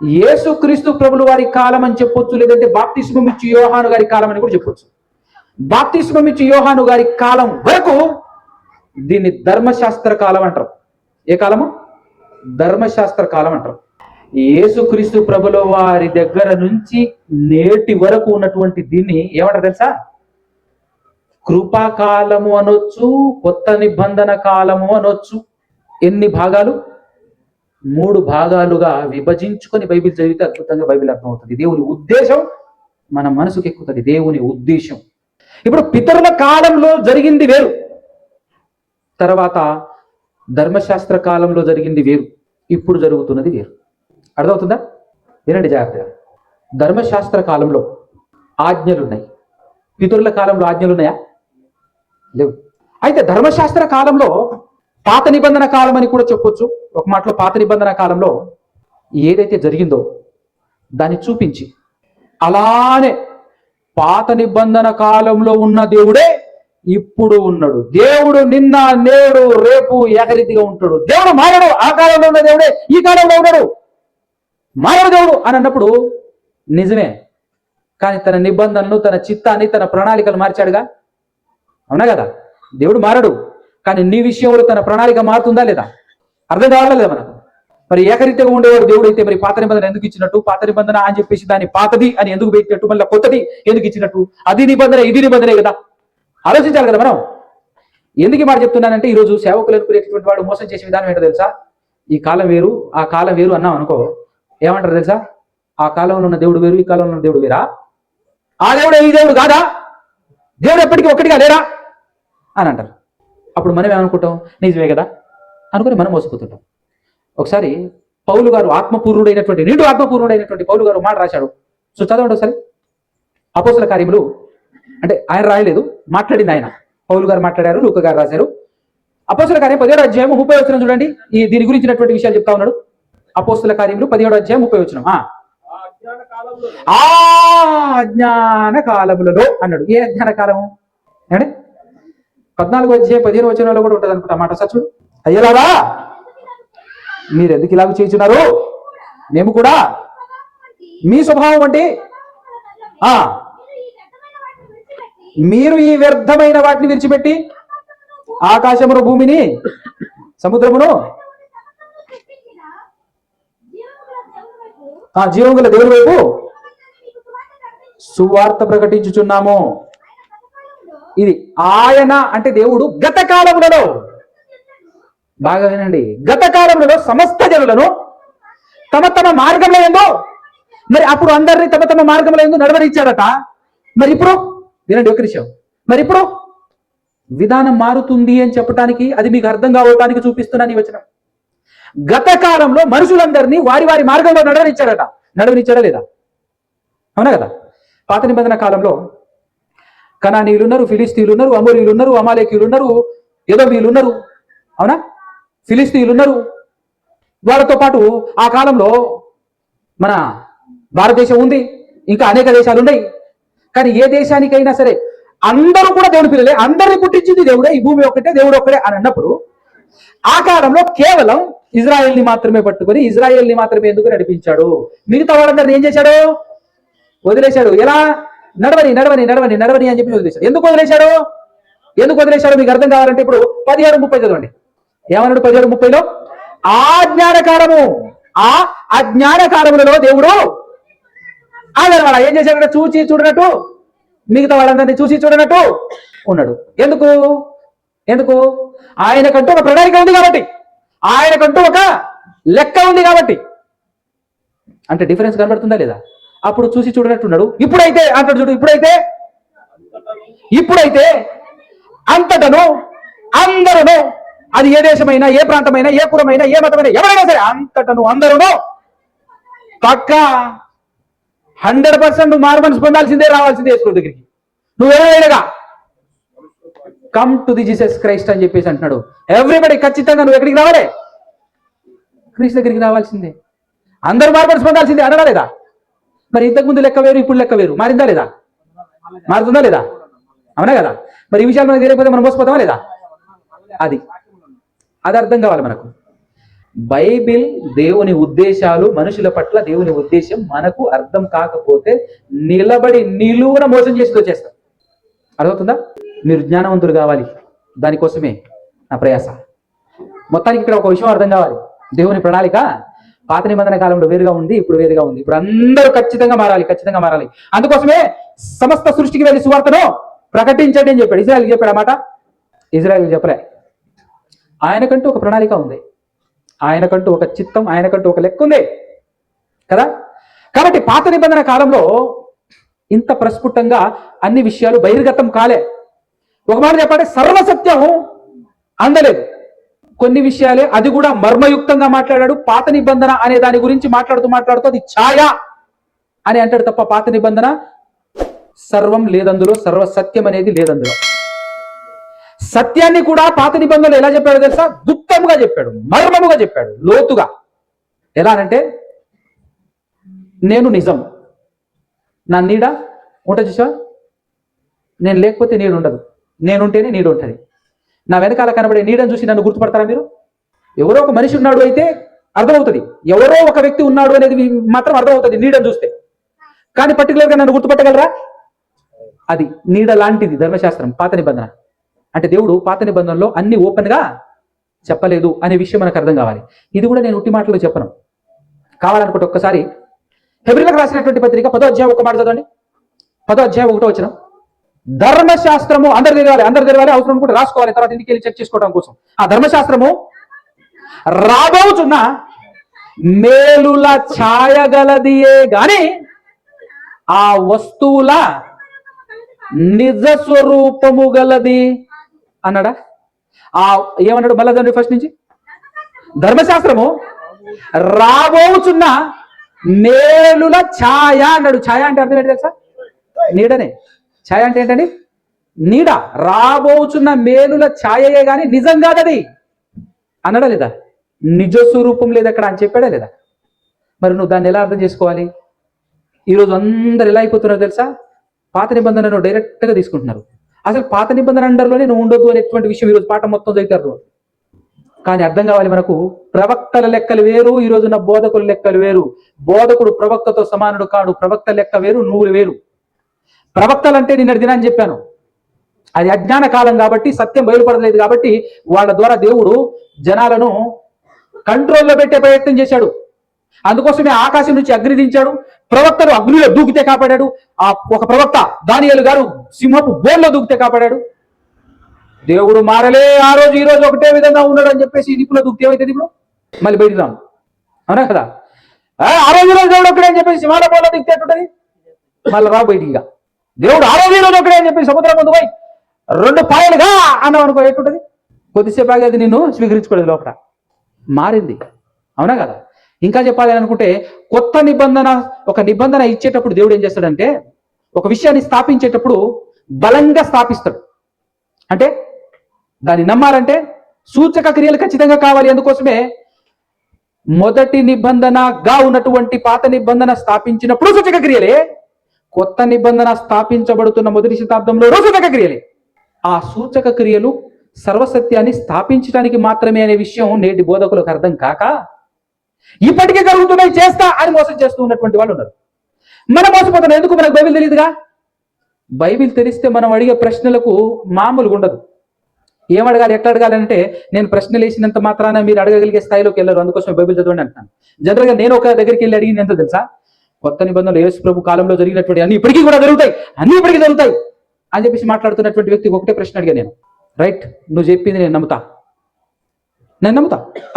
యేసుక్రీస్తు ప్రభుల వారి కాలం అని చెప్పొచ్చు, లేదంటే బాప్తిస్మం ఇచ్చి యోహాను గారి కాలం అని కూడా చెప్పొచ్చు. బాప్తిస్మం ఇచ్చి యోహాను గారి కాలం వరకు దీన్ని ధర్మశాస్త్ర కాలం అంటారు. ఏ కాలము? ధర్మశాస్త్ర కాలం అంటారు. యేసుక్రీస్తు ప్రభుల వారి దగ్గర నుంచి నేటి వరకు ఉన్నటువంటి దీన్ని ఏమంటారు తెలుసా? కృపాకాలము అనొచ్చు, కొత్త నిబంధన కాలము అనొచ్చు. ఎన్ని భాగాలు? 3 భాగాలుగా విభజించుకొని బైబిల్ చదివితే అద్భుతంగా బైబిల్ అర్థమవుతుంది. దేవుని ఉద్దేశం మన మనసుకు ఎక్కుతుంది. దేవుని ఉద్దేశం. ఇప్పుడు పితరుల కాలంలో జరిగింది వేరు, తర్వాత ధర్మశాస్త్ర కాలంలో జరిగింది వేరు, ఇప్పుడు జరుగుతున్నది వేరు. అర్థమవుతుందా? వినండి జాగ్రత్తగా. ధర్మశాస్త్ర కాలంలో ఆజ్ఞలున్నాయి, పితరుల కాలంలో ఆజ్ఞలున్నాయా? లేవు. అయితే ధర్మశాస్త్ర కాలంలో పాత నిబంధన కాలం అని కూడా చెప్పొచ్చు. ఒక మాటలో పాత నిబంధన కాలంలో ఏదైతే జరిగిందో దాన్ని చూపించి, అలానే పాత నిబంధన కాలంలో ఉన్న దేవుడే ఇప్పుడు ఉన్నాడు. దేవుడు నిన్న నేడు రేపు ఏకరీతిగా ఉంటాడు. దేవుడు మారడు. ఆ కాలంలో ఉన్న దేవుడే ఈ కాలంలో ఉన్నాడు. మారడు దేవుడు అని అన్నప్పుడు నిజమే, కానీ తన నిబంధనలు, తన చిత్తాన్ని, తన ప్రణాళికలు మార్చాడుగా. అవునా కదా? దేవుడు మారడు, కానీ నీ విషయంలో తన ప్రణాళిక మారుతుందా లేదా? అర్థం కావాలా లేదా మనకు? మరి ఏకరీతిగా ఉండేవాడు దేవుడు అయితే మరి పాత నిబంధన ఎందుకు ఇచ్చినట్టు? పాత నిబంధన అని చెప్పేసి దాన్ని పాతది అని ఎందుకు పెట్టినట్టు? మళ్ళీ కొత్తది ఎందుకు ఇచ్చినట్టు? అది నిబంధన, ఇది నిబంధనే కదా. ఆలోచించాలి కదా మనం. ఎందుకు ఈ మాట చెప్తున్నానంటే, ఈరోజు సేవకులు అనుకునేటువంటి వాడు మోసం చేసే విధానం ఏంటో తెలుసా? ఈ కాలం వేరు, ఆ కాలం వేరు అన్నాం అనుకో, ఏమంటారు తెలుసా? ఆ కాలంలో ఉన్న దేవుడు వేరు, ఈ కాలంలో ఉన్న దేవుడు వేరా? ఆ దేవుడు ఈ దేవుడు కాదా? దేవుడు ఎప్పటికీ ఒక్కటిగా లేరా అని అంటారు. అప్పుడు మనం ఏమనుకుంటాం? నిజమే కదా అనుకుని మనం మోసపోతుంటాం. ఒకసారి పౌలు గారు నిండు ఆత్మపూర్ణుడైనటువంటి పౌలు గారు మాట రాశాడు. సో చదవండి ఒకసారి. అపోస్తల కార్యములు, అంటే ఆయన రాయలేదు, మాట్లాడింది ఆయన. పౌలు గారు మాట్లాడారు, లూకా గారు రాశారు. అపోస్తల కార్యం 17వ అధ్యాయం 30వ వచనం చూడండి. దీని గురించినటువంటి విషయాలు చెప్తా ఉన్నాడు. అపోస్తల కార్యములు 17వ అధ్యాయం 30వ వచనం. ఆ అజ్ఞాన కాలములలో అన్నాడు. ఏ అజ్ఞాన కాలము అంటే 14వ అధ్యాయం 15వ వచనంలో కూడా ఉంటుంది అనుకుంటా మాట. సచ్చు అయ్యలారా, మీరు ఎందుకు ఇలాగ చేస్తున్నారు? మేము కూడా మీ స్వభావం అంటే మీరు ఈ వ్యర్థమైన వాటిని విడిచిపెట్టి ఆకాశమును, భూమిని, సముద్రమును, జీవముగల దేవుని వైపు సువార్త ప్రకటించుచున్నాము. ఇది ఆయన అంటే దేవుడు గత కాలములలో, బాగా వినండి, గత కాలములలో సమస్త జనులను తమ తమ మార్గంలో ఏందో, మరి అప్పుడు అందరినీ తమ తమ మార్గంలో ఏందో నడవరించాడట. మరి ఇప్పుడు వినండి ఒక విషయం, మరి ఇప్పుడు విధానం మారుతుంది అని చెప్పడానికి, అది మీకు అర్థం కావడానికి చూపిస్తున్నాను ఈ వచనం. గత కాలంలో మనుషులందరినీ వారి వారి మార్గంలో నడవనిచ్చాడా లేదా? అవునా కదా? పాత నిబంధన కాలంలో కనానీయులు ఉన్నారు, ఫిలిస్తీన్లు ఉన్నారు, అమోరీయులు ఉన్నారు, అమాలేకీయులు ఉన్నారు, ఎదోమీయులు ఉన్నారు. అవునా? ఫిలిస్తీన్లు ఉన్నారు. వాళ్ళతో పాటు ఆ కాలంలో మన భారతదేశం ఉంది, ఇంకా అనేక దేశాలు ఉన్నాయి. కానీ ఏ దేశానికైనా సరే అందరూ కూడా దేవుడి పిల్లలే, అందరినీ పుట్టించింది దేవుడే, ఈ భూమి ఒక్కటే, దేవుడు ఒక్కడే అని అన్నప్పుడు ఆ కాలంలో కేవలం ఇజ్రాయెల్ని మాత్రమే పట్టుకొని ఇజ్రాయెల్ని మాత్రమే ఎందుకు నడిపించాడు? మిగతా వాళ్ళందరినీ ఏం చేశాడు? వదిలేశాడు. ఎలా? నడవని అని చెప్పి వదిలేశాడు. ఎందుకు వదిలేశాడు? మీకు అర్థం కావాలంటే ఇప్పుడు 17:30 చదవండి. ఏమన్నాడు 17:30లో? ఆ అజ్ఞాన కాలములలో దేవుడు ఆగలవాడ ఏం చేశాడంటే చూసి చూడనట్టు, మిగతా వాళ్ళందరినీ చూసి చూడనట్టు ఉన్నాడు. ఎందుకు? ఆయనకంటూ ఒక ప్రణాళిక ఉంది కాబట్టి, ఆయనకంటూ ఒక లెక్క ఉంది కాబట్టి. అంటే డిఫరెన్స్ కనబడుతుందా లేదా? అప్పుడు చూసి చూడనట్టున్నాడు. ఇప్పుడైతే అంటాడు చూడు, ఇప్పుడైతే అంతటను అందరూ, అది ఏ దేశమైనా, ఏ ప్రాంతమైనా, ఏ కులమైనా, ఏ మతమైనా, ఎవరైనా సరే అంతటను అందరూ పక్కా 100% నువ్వు మారు మనసు పొందాల్సిందే, రావాల్సిందే యేసు దగ్గరికి. నువ్వేమైనా come to the Jesus Christ అని చెప్పేసి అంటున్నాడు. ఎవ్రీబడి ఖచ్చితంగా నువ్వు ఎక్కడికి రావాలి? క్రీస్తు దగ్గరికి రావాల్సిందే. అందరూ మారు మనసు పొందాల్సిందే అనడా లేదా? మరి ఇంతకుముందు లెక్క వేరు, ఇప్పుడు లెక్క వేరు. మారిందా లేదా? మారుతుందా లేదా? అవునా కదా? మరి ఈ విషయాలు మనకు తెలియకపోతే మనం మోసపోతామా లేదా? అది అర్థం కావాలి మనకు. బైబిల్ దేవుని ఉద్దేశాలు, మనుషుల పట్ల దేవుని ఉద్దేశం మనకు అర్థం కాకపోతే నిలువున మోసం చేసి వచ్చేస్తాం. అర్థమవుతుందా? మీరు జ్ఞానవంతులు కావాలి, దానికోసమే నా ప్రయాస. మొత్తానికి ఇక్కడ ఒక విషయం అర్థం కావాలి. దేవుని ప్రణాళిక పాత నిబంధన కాలంలో వేరుగా ఉంది, ఇప్పుడు వేరుగా ఉంది. ఇప్పుడు అందరూ ఖచ్చితంగా మారాలి. అందుకోసమే సమస్త సృష్టికి వెళ్ళి సువార్తను ప్రకటించండి అని చెప్పాడు. ఇజ్రాయెల్కి చెప్పాడు అన్నమాట. ఇజ్రాయెల్కి చెప్పలే. ఆయనకంటూ ఒక ప్రణాళిక ఉంది, ఆయనకంటూ ఒక చిత్తం, ఆయనకంటూ ఒక లెక్క ఉంది కదా. కాబట్టి పాత నిబంధన కాలంలో ఇంత ప్రస్ఫుటంగా అన్ని విషయాలు బహిర్గతం కాలే. ఒక మాట చెప్పండి, సర్వసత్యం అందలేదు. కొన్ని విషయాలే, అది కూడా మర్మయుక్తంగా మాట్లాడాడు. పాత నిబంధన అనే దాని గురించి మాట్లాడుతూ అది ఛాయ అని అంటాడు తప్ప పాత నిబంధన సర్వం లేదందులో, సర్వసత్యం అనేది లేదందులో. సత్యాన్ని కూడా పాత నిబంధనలు ఎలా చెప్పాడో తెలుసా? గుప్తముగా చెప్పాడు, మర్మముగా చెప్పాడు, లోతుగా. ఎలా అంటే, నేను నిజం, నా నీడ ఉంటుంది చూసా, నేను లేకపోతే నీడు ఉండదు, నేనుంటేనే నీడు ఉంటుంది. నా వెనకాల కనబడే నీడని చూసి నన్ను గుర్తుపడతారా మీరు? ఎవరో ఒక మనిషి ఉన్నాడు అయితే అర్థమవుతుంది, ఎవరో ఒక వ్యక్తి ఉన్నాడు అనేది మాత్రం అర్థమవుతుంది నీడని చూస్తే. కానీ పర్టికులర్గా నన్ను గుర్తుపట్టగలరా? అది నీడ లాంటిది ధర్మశాస్త్రం, పాత నిబంధన. అంటే దేవుడు పాత నిబంధనలో అన్ని ఓపెన్గా చెప్పలేదు అనే విషయం మనకు అర్థం కావాలి. ఇది కూడా నేను ఉట్టి మాటలో చెప్పను. కావాలనుకుంటే ఒక్కసారి హెబ్రీయులకు రాసినటువంటి పత్రిక 10వ అధ్యాయం ఒక మాట చదవండి. 10వ అధ్యాయం 1వ వచనం. ధర్మశాస్త్రము అందరు తెరవాలి, అవసరం కూడా రాసుకోవాలి, తర్వాత ఇంటికి వెళ్ళి చెక్ చేసుకోవడం కోసం. ఆ ధర్మశాస్త్రము రాబోతున్న మేలుల ఛాయగలదియే గాని ఆ వస్తువుల నిజ స్వరూపము గలది అన్నాడా? ఏమన్నాడు? మళ్ళా దాన్ని ఫస్ట్ నుంచి. ధర్మశాస్త్రము రాబోతున్న మేలుల ఛాయ అన్నాడు. ఛాయ అంటే అర్థం ఏంటి తెలుసా? నీడనే. ఛాయ అంటే ఏంటండి? నీడ. రాబోతున్న మేలుల ఛాయయే గాని నిజం కాదది అన్నాడా లేదా? నిజ స్వరూపం లేదు అక్కడ అని చెప్పాడా లేదా? మరి నువ్వు దాన్ని ఎలా అర్థం చేసుకోవాలి? ఈరోజు అందరు ఎలా అయిపోతున్నారు తెలుసా? పాత నిబంధనను డైరెక్ట్గా తీసుకుంటున్నారు. అసలు పాత నిబంధన అండర్లోనే నువ్వు ఉండొద్దు అనేటువంటి విషయం ఈరోజు పాఠం మొత్తం చదువుతారు. కానీ అర్థం కావాలి మనకు, ప్రవక్తల లెక్కలు వేరు, ఈ రోజున్న బోధకుల లెక్కలు వేరు. బోధకుడు ప్రవక్తతో సమానుడు కాడు. ప్రవక్త లెక్క వేరు, నువ్వు వేరు. ప్రవక్తలంటే నిన్న దినాన్ని చెప్పాను, అది అజ్ఞాన కాలం కాబట్టి, సత్యం బయలుపడలేదు కాబట్టి వాళ్ళ ద్వారా దేవుడు జనాలను కంట్రోల్లో పెట్టే ప్రయత్నం చేశాడు. అందుకోసమే ఆకాశం నుంచి అగ్ని దించాడు. ప్రవక్తలు అగ్నిలో దూకితే కాపాడాడు. ఒక ప్రవక్త దానియేలు గారు సింహపు బోన్లో దూకితే కాపాడాడు. దేవుడు మారలే, ఆ రోజు ఈ రోజు ఒకటే విధంగా ఉన్నాడు అని చెప్పేసి నిప్పులో దూకితే ఏమైతుంది? ఇప్పుడు మళ్ళీ బయటికి రాము, అవునా కదా? ఆ రోజు దేవుడు ఒకటే అని చెప్పేసి సింహాల బోన్లో దిగితే ఎట్టుంటది? మళ్ళీ రావు బయటికి. దేవుడు ఆ రోజు ఈ రోజు ఒకటే అని చెప్పేసి సముద్రం ముందు పోయి 2 పాయలుగా అన్నావు అనుకో, ఎట్టుంటది? కొద్దిసేపు ఆగి అది నిన్ను స్వీకరించుకోలేదు, లోపల మారింది, అవునా కదా? ఇంకా చెప్పాలి అనుకుంటే, కొత్త నిబంధన, ఒక నిబంధన ఇచ్చేటప్పుడు దేవుడు ఏం చేస్తాడంటే, ఒక విషయాన్ని స్థాపించేటప్పుడు బలంగా స్థాపిస్తాడు. అంటే దాన్ని నమ్మాలంటే సూచక క్రియలు ఖచ్చితంగా కావాలి. అందుకోసమే మొదటి నిబంధనగా ఉన్నటువంటి పాత నిబంధన స్థాపించినప్పుడు సూచక క్రియలే, కొత్త నిబంధన స్థాపించబడుతున్న మొదటి శతాబ్దంలో సూచక క్రియలే. ఆ సూచక క్రియలు సర్వసత్యాన్ని స్థాపించడానికి మాత్రమే అనే విషయం నేటి బోధకులకు అర్థం కాక ఇప్పటికే జరుగుతున్నాయి, చేస్తా అని మోసం చేస్తూ ఉన్నటువంటి వాళ్ళు ఉన్నారు. మనం మోసపోతున్నాం. ఎందుకు? మనకు బైబిల్ తెలియదుగా. బైబిల్ తెలిస్తే మనం అడిగే ప్రశ్నలకు మామూలుగా ఉండదు. ఏం అడగాలి, ఎట్లా అడగాలి అంటే, నేను ప్రశ్నలు వేసినంత మాత్రాన మీరు అడగగలిగే స్థాయిలోకి వెళ్ళరు. అందుకోసం బైబిల్ చదవండి అంటున్నాను. జనరల్గా నేను ఒక దగ్గరికి వెళ్ళి అడిగింది ఎంత తెలుసా? కొత్త నిబంధనలు యేసు ప్రభు కాలంలో జరిగినటువంటి అన్ని ఇప్పటికీ కూడా జరుగుతాయి, అన్ని ఇప్పటికీ జరుగుతాయి అని చెప్పేసి మాట్లాడుతున్నటువంటి వ్యక్తికి ఒకటే ప్రశ్న అడిగా నేను. రైట్, నువ్వు చెప్పింది నేను నమ్ముతా,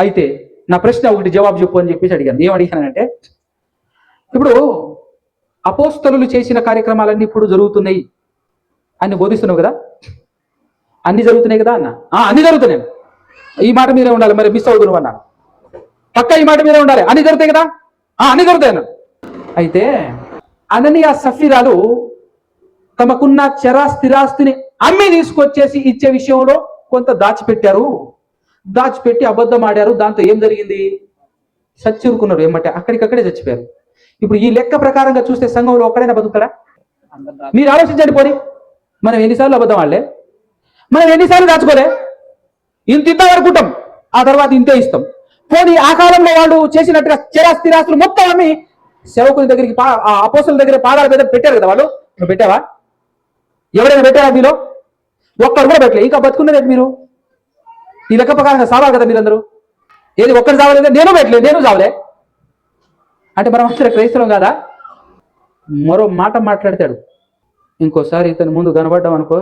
అయితే నా ప్రశ్న ఒకటి జవాబు చెప్పు అని చెప్పేసి అడిగాను. ఏం అడిగానంటే, ఇప్పుడు అపోస్తలులు చేసిన కార్యక్రమాలన్నీ ఇప్పుడు జరుగుతున్నాయి అని బోధిస్తున్నావు కదా, అన్ని జరుగుతున్నాయి కదా అన్న. అన్ని జరుగుతున్నాయి, ఈ మాట మీరే ఉండాలి, మరి మిస్ అవుతున్నావు నువ్వు అన్నాను. పక్క ఈ మాట మీరే ఉండాలి, అన్ని జరుగుతాయి కదా, అన్ని జరుగుతాయి అన్న. అయితే అననీయ సఫీరాలు తమకున్న స్థిరాస్తిని అమ్మి తీసుకొచ్చేసి ఇచ్చే విషయంలో కొంత దాచిపెట్టారు. దాచిపెట్టి అబద్ధం ఆడారు. దాంతో ఏం జరిగింది? చచ్చిరుకున్నారు. ఏమంటే అక్కడికక్కడే చచ్చిపోయారు. ఇప్పుడు ఈ లెక్క ప్రకారంగా చూస్తే సంఘంలో ఒక్కడైనా బతుకుతాడా? మీరు ఆలోచించండి. పోనీ మనం ఎన్నిసార్లు అబద్ధం ఆడలే? మనం ఎన్నిసార్లు దాచుకోలే? ఇంత వరకుంటాం, ఆ తర్వాత ఇంతే ఇస్తాం. పోనీ ఆ కాలంలో వాళ్ళు చేసినట్టుగా స్థిరాస్తులు మొత్తం అమ్మి సేవకుని దగ్గరికి అపోస్తుల దగ్గర పాదాల మీద పెట్టారు కదా వాళ్ళు. నువ్వు పెట్టావా? ఎవరైనా పెట్టారా మీలో? ఒక్కరు కూడా పెట్టలే. ఇంకా బతుకున్నది మీరు. ఈ లెక్క ప్రకారంగా సావాలి కదా మీరందరూ. ఏది ఒక్కరు చావలేదు? నేను పెట్టలేదు, నేను చావలే అంటే మనం అసలు క్రైస్తవం కాదా? మరో మాట మాట్లాడతాడు. ఇంకోసారి ఇతను ముందు కనబడ్డాం అనుకో,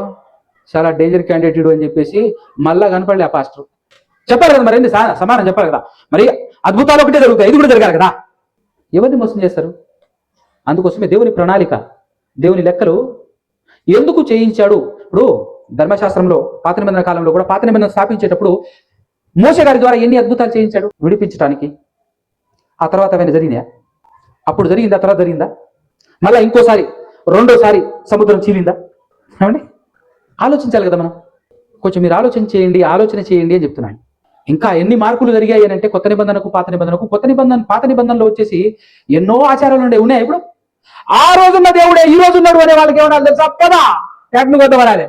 చాలా డేంజర్ క్యాండిడేట్ అని చెప్పేసి మళ్ళా కనపడలే ఆ పాస్టర్. చెప్పాలి కదా మరి, సమానం చెప్పాలి కదా. మరి అద్భుతాలు ఒకటే జరుగుతాయి, ఇది కూడా జరగాలి కదా. ఎవరిని మోసం చేస్తారు? అందుకోసమే దేవుని ప్రణాళిక, దేవుని లెక్కలు ఎందుకు చేయించాడు. ఇప్పుడు ధర్మశాస్త్రంలో పాత నిబంధన కాలంలో కూడా పాత నిబంధన స్థాపించేటప్పుడు మోషే గారి ద్వారా ఎన్ని అద్భుతాలు చేయించాడు విడిపించడానికి. ఆ తర్వాత అవన్నీ జరిగినాయా? అప్పుడు జరిగిందా? తర్వాత జరిగిందా? మళ్ళీ ఇంకోసారి రెండోసారి సముద్రం చీలిందా? ఏమండి, ఆలోచించాలి కదా మనం. కొంచెం మీరు ఆలోచన చేయండి అని చెప్తున్నాను. ఇంకా ఎన్ని మార్పులు జరిగాయి అని అంటే కొత్త నిబంధనకు పాత నిబంధనకు. పాత నిబంధనలో వచ్చేసి ఎన్నో ఆచారాలు ఉన్నాయి. ఇప్పుడు ఆ రోజున్న దేవుడే ఈ రోజు ఉన్నాడు అనే వాళ్ళకి ఏమన్నా తెలుసా? పదా ఎట్ను కొత్త పడాలి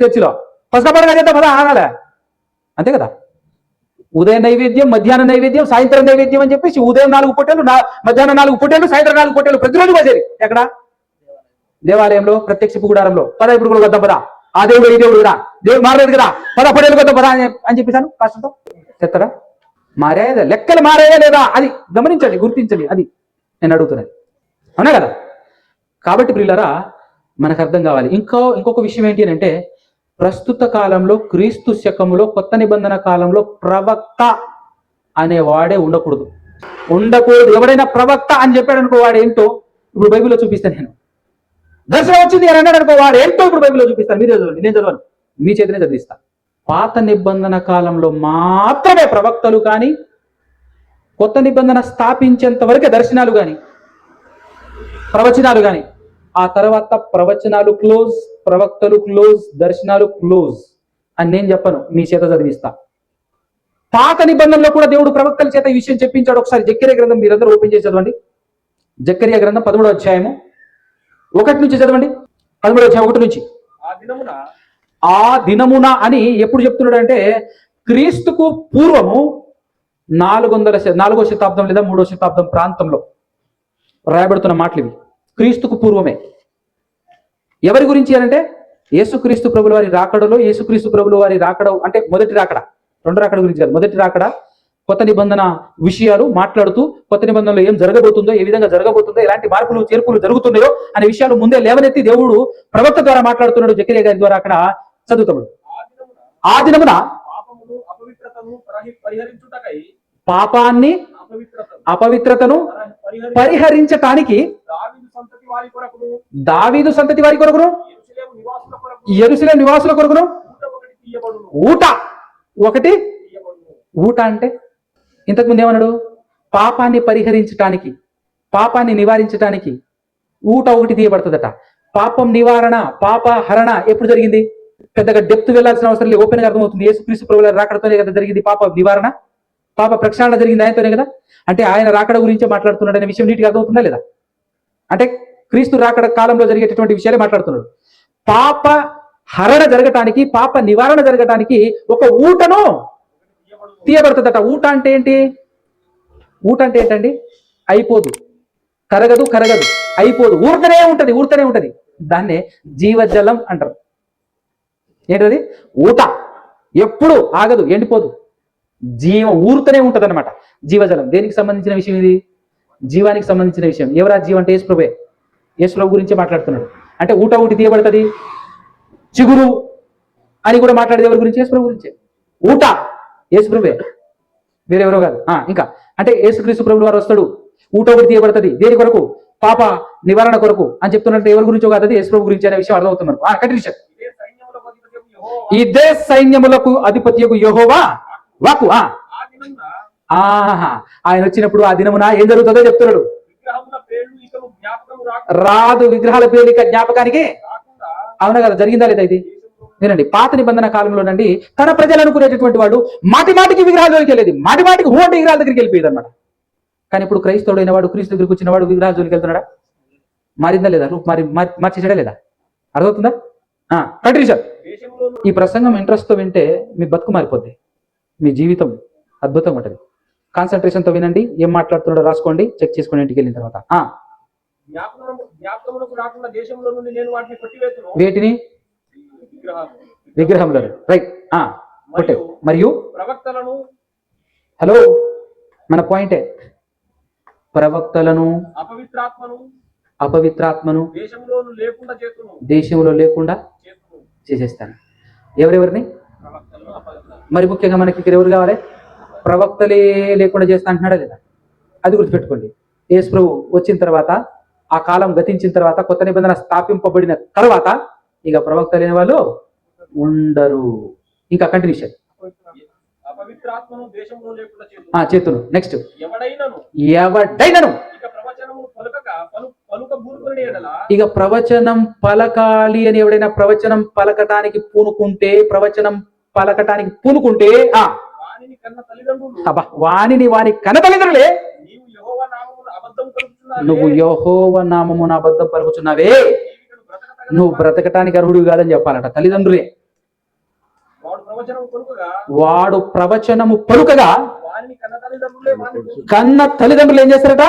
చర్చిలో పసకపడగా చేద్దాం పదా అనాలే, అంతే కదా. ఉదయం నైవేద్యం, మధ్యాహ్నం నైవేద్యం, సాయంత్రం నైవేద్యం అని చెప్పేసి ఉదయం 4 పొట్టేలు, మధ్యాహ్నం 4 పొట్టేలు, సాయంత్రం 4 పొట్టేలు ప్రతిరోజు వచ్చేది. ఎక్కడ? దేవాలయంలో, ప్రత్యక్ష గుడారంలో. పద ఇప్పుడు కూడా వద్దాం పదా, ఆ దేవుడు ఈ దేవుడు కూడా దేవుడు మారలేదు కదా, పొట్టేలు కొద్దాం పదా అని చెప్పేశాను. కష్టంతో చెత్తడా? మారాయా? లెక్కలు మారాయా లేదా? అది గమనించండి, గుర్తించండి. అది నేను అడుగుతున్నాను, అవునా కదా. కాబట్టి ప్రియులారా, మనకు అర్థం కావాలి. ఇంకొక విషయం ఏంటి అని అంటే, ప్రస్తుత కాలంలో క్రీస్తు శకములో కొత్త నిబంధన కాలంలో ప్రవక్త అనేవాడే ఉండకూడదు. ఎవరైనా ప్రవక్త అని చెప్పాడు అనుకో, వాడు ఏంటో ఇప్పుడు బైబిల్లో చూపిస్తాను. నేను దర్శనం వచ్చింది అని అన్నాడు అనుకో, వాడు ఏంటో ఇప్పుడు బైబిల్లో చూపిస్తాను. మీరు చదవండి, నేను చదవను, మీ చేతినే చదివిస్తాను. పాత నిబంధన కాలంలో మాత్రమే ప్రవక్తలు కానీ, కొత్త నిబంధన స్థాపించేంత వరకే దర్శనాలు కానీ ప్రవచనాలు కానీ, ఆ తర్వాత ప్రవచనాలు క్లోజ్, ప్రవక్తలు క్లోజ్, దర్శనాలు క్లోజ్ అని నేను చెప్పను, మీ చేత చదివిస్తా. పాత నిబంధనలో కూడా దేవుడు ప్రవక్తల చేత ఈ విషయం చెప్పించాడు. ఒకసారి జక్కరియా గ్రంథం మీరందరూ ఓపెన్ చేసి చదవండి. జక్కరియా గ్రంథం 13వ అధ్యాయము 1 నుంచి చదవండి. 13వ అధ్యాయం 1 నుంచి. ఆ దినమున అని ఎప్పుడు చెప్తున్నాడు అంటే, క్రీస్తుకు పూర్వము 4వ శతాబ్దం లేదా 3వ శతాబ్దం ప్రాంతంలో రాయబడుతున్న మాటలు ఇవి. క్రీస్తుకు పూర్వమే. ఎవరి గురించి అంటే, యేసుక్రీస్తు ప్రభుల వారి రాకడలో, యేసుక్రీస్తు ప్రభుల వారి రాకడ అంటే మొదటి రాకడ, రెండో రాకడ గురించి కాదు, మొదటి రాకడ, కొత్త నిబంధన విషయాలు మాట్లాడుతూ కొత్త నిబంధనలో ఏం జరగబోతుందో, ఏ విధంగా జరగబోతుందో, ఎలాంటి మార్పులు చేర్పులు జరుగుతున్నాయో అనే విషయాలు ముందే లేవనెత్తి దేవుడు ప్రవక్త ద్వారా మాట్లాడుతున్నాడు. జకరియా గారి ద్వారా అక్కడ చదువుతాడు. ఆ దినమున పాపాన్ని, అపవిత్రతను పరిహరించటానికి దావీదు సంతతి వారి కొరకును, యెరూషలేము నివాసుల కొరకును ఊట ఒకటి. ఊట అంటే ఇంతకుముందు ఏమన్నాడు? పాపాన్ని పరిహరించటానికి, పాపాన్ని నివారించటానికి ఊట ఒకటి తీయబడుతుందట. పాపం నివారణ, పాప హరణ ఎప్పుడు జరిగింది? పెద్దగా డెప్త్ వెళ్లాల్సిన అవసరం లేదు, ఓపెన్ గా అర్థమవుతుంది. యేసుక్రీస్తు ప్రభువుల రాకడతోనే కదా జరిగింది పాప నివారణ, పాప ప్రక్షాళన జరిగింది ఆయనతోనే కదా. అంటే ఆయన రాకడ గురించే మాట్లాడుతున్నాడు అనే విషయం నీటిగా అర్థమవుతుందా లేదా? అంటే క్రీస్తు రాకడ కాలంలో జరిగేటటువంటి విషయాలే మాట్లాడుతున్నాడు. పాప హరణ జరగటానికి, పాప నివారణ జరగటానికి ఒక ఊటను తీయబడుతుందట. ఊట అంటే ఏంటి? ఊట అంటే ఏంటండి? అయిపోదు, కరగదు, అయిపోదు, ఊరుతనే ఉంటది. దాన్నే జీవజలం అంటారు. ఏంటది? ఊట. ఎప్పుడు ఆగదు, ఎండిపోదు, జీవం ఊరుతూనే ఉంటది అనమాట. జీవజలం దేనికి సంబంధించిన విషయం ఇది? జీవానికి సంబంధించిన విషయం. ఎవరా జీవం అంటే? యేసుప్రభే. యేసుప్రభు గురించే మాట్లాడుతున్నాడు. అంటే ఊట ఒకటి తీయబడుతుంది, చిగురు అని కూడా మాట్లాడేది ఎవరి గురించి? యేసుప్రభు గురించే. ఊట యేసుప్రభే, వేరెవరో కాదు. ఇంకా అంటే యేసుక్రీస్తు ప్రభువు వారు వస్తాడు, ఊట ఒకటి తీయబడుతుంది. దేని కొరకు? పాప నివారణ కొరకు అని చెప్తున్నట్టు ఎవరి గురించో కాదు, అది యేసుప్రభు గురించి అనే విషయం అర్థమవుతుంది. కంటిన్యూషన్. ఇదే సైన్యములకు అధిపత్యకు యెహోవా వాక్కు. ఆయన వచ్చినప్పుడు ఆ దినమున ఏం జరుగుతుందో చెప్తున్నాడు. రాదు విగ్రహాల పేలిక జ్ఞాపకానికి. అవునా కదా, జరిగిందా లేదా ఇది? వినండి, పాత నిబంధన కాలంలోనండి తన ప్రజలు అనుకునేటటువంటి వాడు మాటి మాటికి విగ్రహాల జోలికి వెళ్ళేది, మాటి మాటికి హోంటి విగ్రహాల దగ్గరికి వెళ్ళిపోయేది అనమాట. కానీ ఇప్పుడు క్రైస్తవుడైన వాడు, క్రీస్తు దగ్గరికి వచ్చిన వాడు విగ్రహాల జోలికి వెళ్తున్నాడా? మారిందా లేదా? రూపు మార్చేసాడా లేదా? అర్థమవుతుందా? Continue sir. ఈ ప్రసంగం ఇంట్రెస్ట్తో వింటే మీ బతుకు మారిపోద్ది, మీ జీవితం అద్భుతంగా ఉంటుంది. కాన్సన్ట్రేషన్తో వినండి, ఏం మాట్లాడుతున్నాడో రాసుకోండి, చెక్ చేసుకోండి ఇంటికి వెళ్ళిన తర్వాత. వేటిని? విగ్రహంలో. రైట్. మరియు ప్రవక్తలను, హలో మన పాయింటే, ప్రవక్తలను అపవిత్రాత్మను దేశంలో లేకుండా చేసేస్తాను. ఎవరెవరిని? మరి ముఖ్యంగా మనకి ఇక్కడ ఎవరు కావాలి? ప్రవక్తలే లేకుండా చేస్తా అంటున్నాడా లేదా? అది గుర్తుపెట్టుకోండి. యేసు ప్రభు వచ్చిన తర్వాత, ఆ కాలం గతించిన తర్వాత, కొత్త నిబంధన స్థాపింపబడిన తర్వాత ఇక ప్రవక్త లేని వాళ్ళు ఉండరు. ఇంకా కంటిన్యూషన్. చేతులు. నెక్స్ట్, ఎవడైనను ఇక ప్రవచనం పలకాలి అని ఎవడైనా ప్రవచనం పలకటానికి పూనుకుంటే వాని కన్న తల్లిదండ్రులే నువ్వు యెహోవా నామమున అబద్ధం పలుకుచున్నావే, నువ్వు బ్రతకటానికి అర్హుడు కాదని చెప్పాలట తల్లిదండ్రులే. వాడు ప్రవచనము పలుకగా కన్న తల్లిదండ్రులు ఏం చేస్తారట?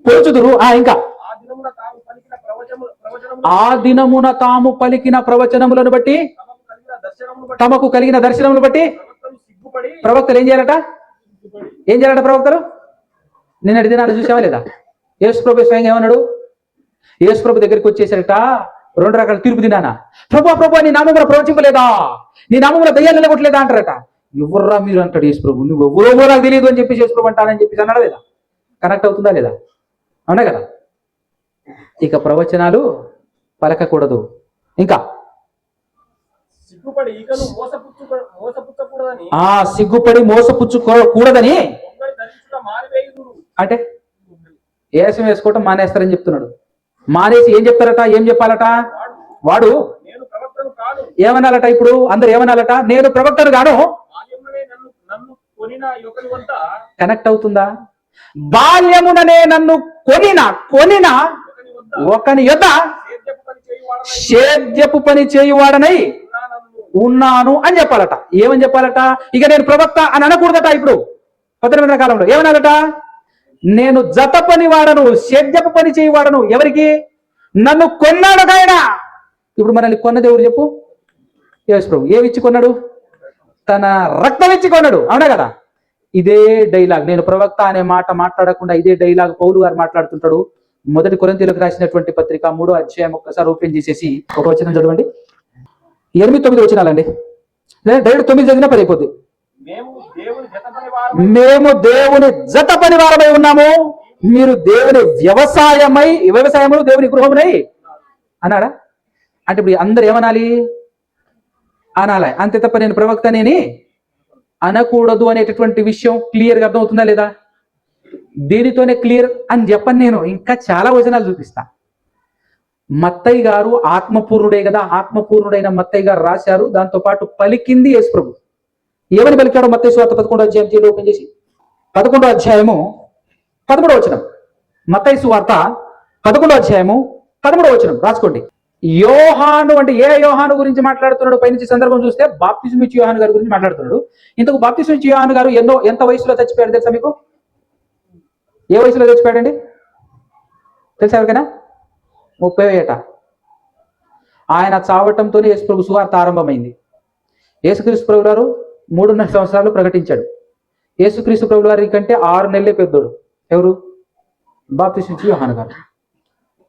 పొలుచుదురు. ఇంకా ఆ దినమున తాము పలికిన ప్రవచనములను బట్టి, తమకు కలిగిన దర్శనములను బట్టి ప్రవక్తలు ఏం చేయాలట? ప్రవక్తలు నిన్నటి దినాలు చూసావా లేదా? యేసు ప్రభు స్వయంగా ఏమన్నాడు? యేసు ప్రభు దగ్గరికి వచ్చేసరట 2 రకాల తీర్పు దినానా, ప్రభు నీ నామమున ప్రవచింపలేదా, నీ నామమున దయ్యాలు నిలగొట్టలేదా అంటారట. ఎవర్రా మీరు అంటాడు యేసు ప్రభు. నువ్వు ఎవరో నాకు తెలియదు అని చెప్పి యేసు ప్రభు అంటానని చెప్పి అన్నాడా లేదా? కనెక్ట్ అవుతుందా లేదా? అవునా కదా? ఇక ప్రవచనాలు పలకకూడదు. ఇంకా సిగ్గుపడి మోసపుచ్చుకోకూడదని అంటే ఏసం వేసుకోవటం మానేస్తారని చెప్తున్నాడు. మానేసి ఏం చెప్తారట? ఏం చెప్పాలట? వాడు ఏమనాలట? ఇప్పుడు అందరు ఏమనాలట? నేను ప్రవక్తను గాను. కనెక్ట్ అవుతుందా? బాల్యముననే నన్ను కొనిన ఒకని యొద్ద సేద్యపు పని చేయువాడనై ఉన్నాను అని చెప్పాలట. ఏమని చెప్పాలట? ఇక నేను ప్రవక్త అని అనకూడదట. ఇప్పుడు కొత్త నిబంధన కాలంలో ఏమనాలట? నేను జత పని వాడను, సేద్యపు పని చేయువాడను. ఎవరికి? నన్ను కొన్నాడు ఆయన. ఇప్పుడు మనల్ని కొన్నది ఎవరు చెప్పు? యేసు ప్రభు. ఏమిచ్చి కొన్నాడు? తన రక్తం ఇచ్చి కొన్నాడు. అవునా కదా? ఇదే డైలాగ్, నేను ప్రవక్త అనే మాట మాట్లాడకుండా ఇదే డైలాగ్ పౌలు గారు మాట్లాడుతుంటాడు. 1 కొరింథీయులకు రాసినటువంటి పత్రిక 3వ అధ్యాయం ఒక్కసారి ఓపెన్ చేసేసి ఒక వచనం చదవండి. 8-9 వచనాలండి. డైరెక్ట్ 9 చదివినా పని అయిపోద్ది. మేము దేవుని జత పని వారమై ఉన్నాము, మీరు దేవుని వ్యవసాయములు దేవుని గృహమునై అన్నాడా? అంటే ఇప్పుడు అందరు ఏమనాలి? అనాలి. అంతే తప్ప నేను ప్రవక్తనేని అనకూడదు అనేటటువంటి విషయం క్లియర్గా అర్థమవుతుందా లేదా? దీనితోనే క్లియర్ అని చెప్పను నేను, ఇంకా చాలా వచనాలు చూపిస్తా. మత్తయి గారు ఆత్మపూర్ణుడే కదా, ఆత్మపూర్ణుడైన మత్తయి గారు రాశారు. దాంతో పాటు పలికింది యేసు ప్రభు. ఏమని పలికాడు? మత్తయి సువార్త 11వ అధ్యాయం ఓపెన్ చేసి 11వ అధ్యాయము 13వ వచనం. మత్తయి సువార్త 11వ అధ్యాయము 13వ వచనం రాసుకోండి. యోహాను అంటే ఏ యోహాను గురించి మాట్లాడుతున్నాడు? పైనుంచి సందర్భం చూస్తే బాప్తిస్మ ఇచ్చే యోహాను గారి గురించి మాట్లాడుతున్నాడు. ఇంతకు బాప్తిస్మ ఇచ్చే యోహాను గారు ఎంత వయసులో చచ్చిపోయాడు తెలుసా మీకు? ఏ వయసులో చచ్చిపోయాడండి తెలుసా ఎవరికైనా? 30వ ఏట. ఆయన చావటంతోనే యేసు ప్రభు సువార్త ఆరంభమైంది. యేసుక్రీస్తు ప్రభు గారు 3.5 సంవత్సరాలు ప్రకటించాడు. యేసుక్రీస్తు ప్రభు గారి కంటే 6 నెలలే పెద్దోడు. ఎవరు? బాప్తిస్మ ఇచ్చే యోహాను గారు.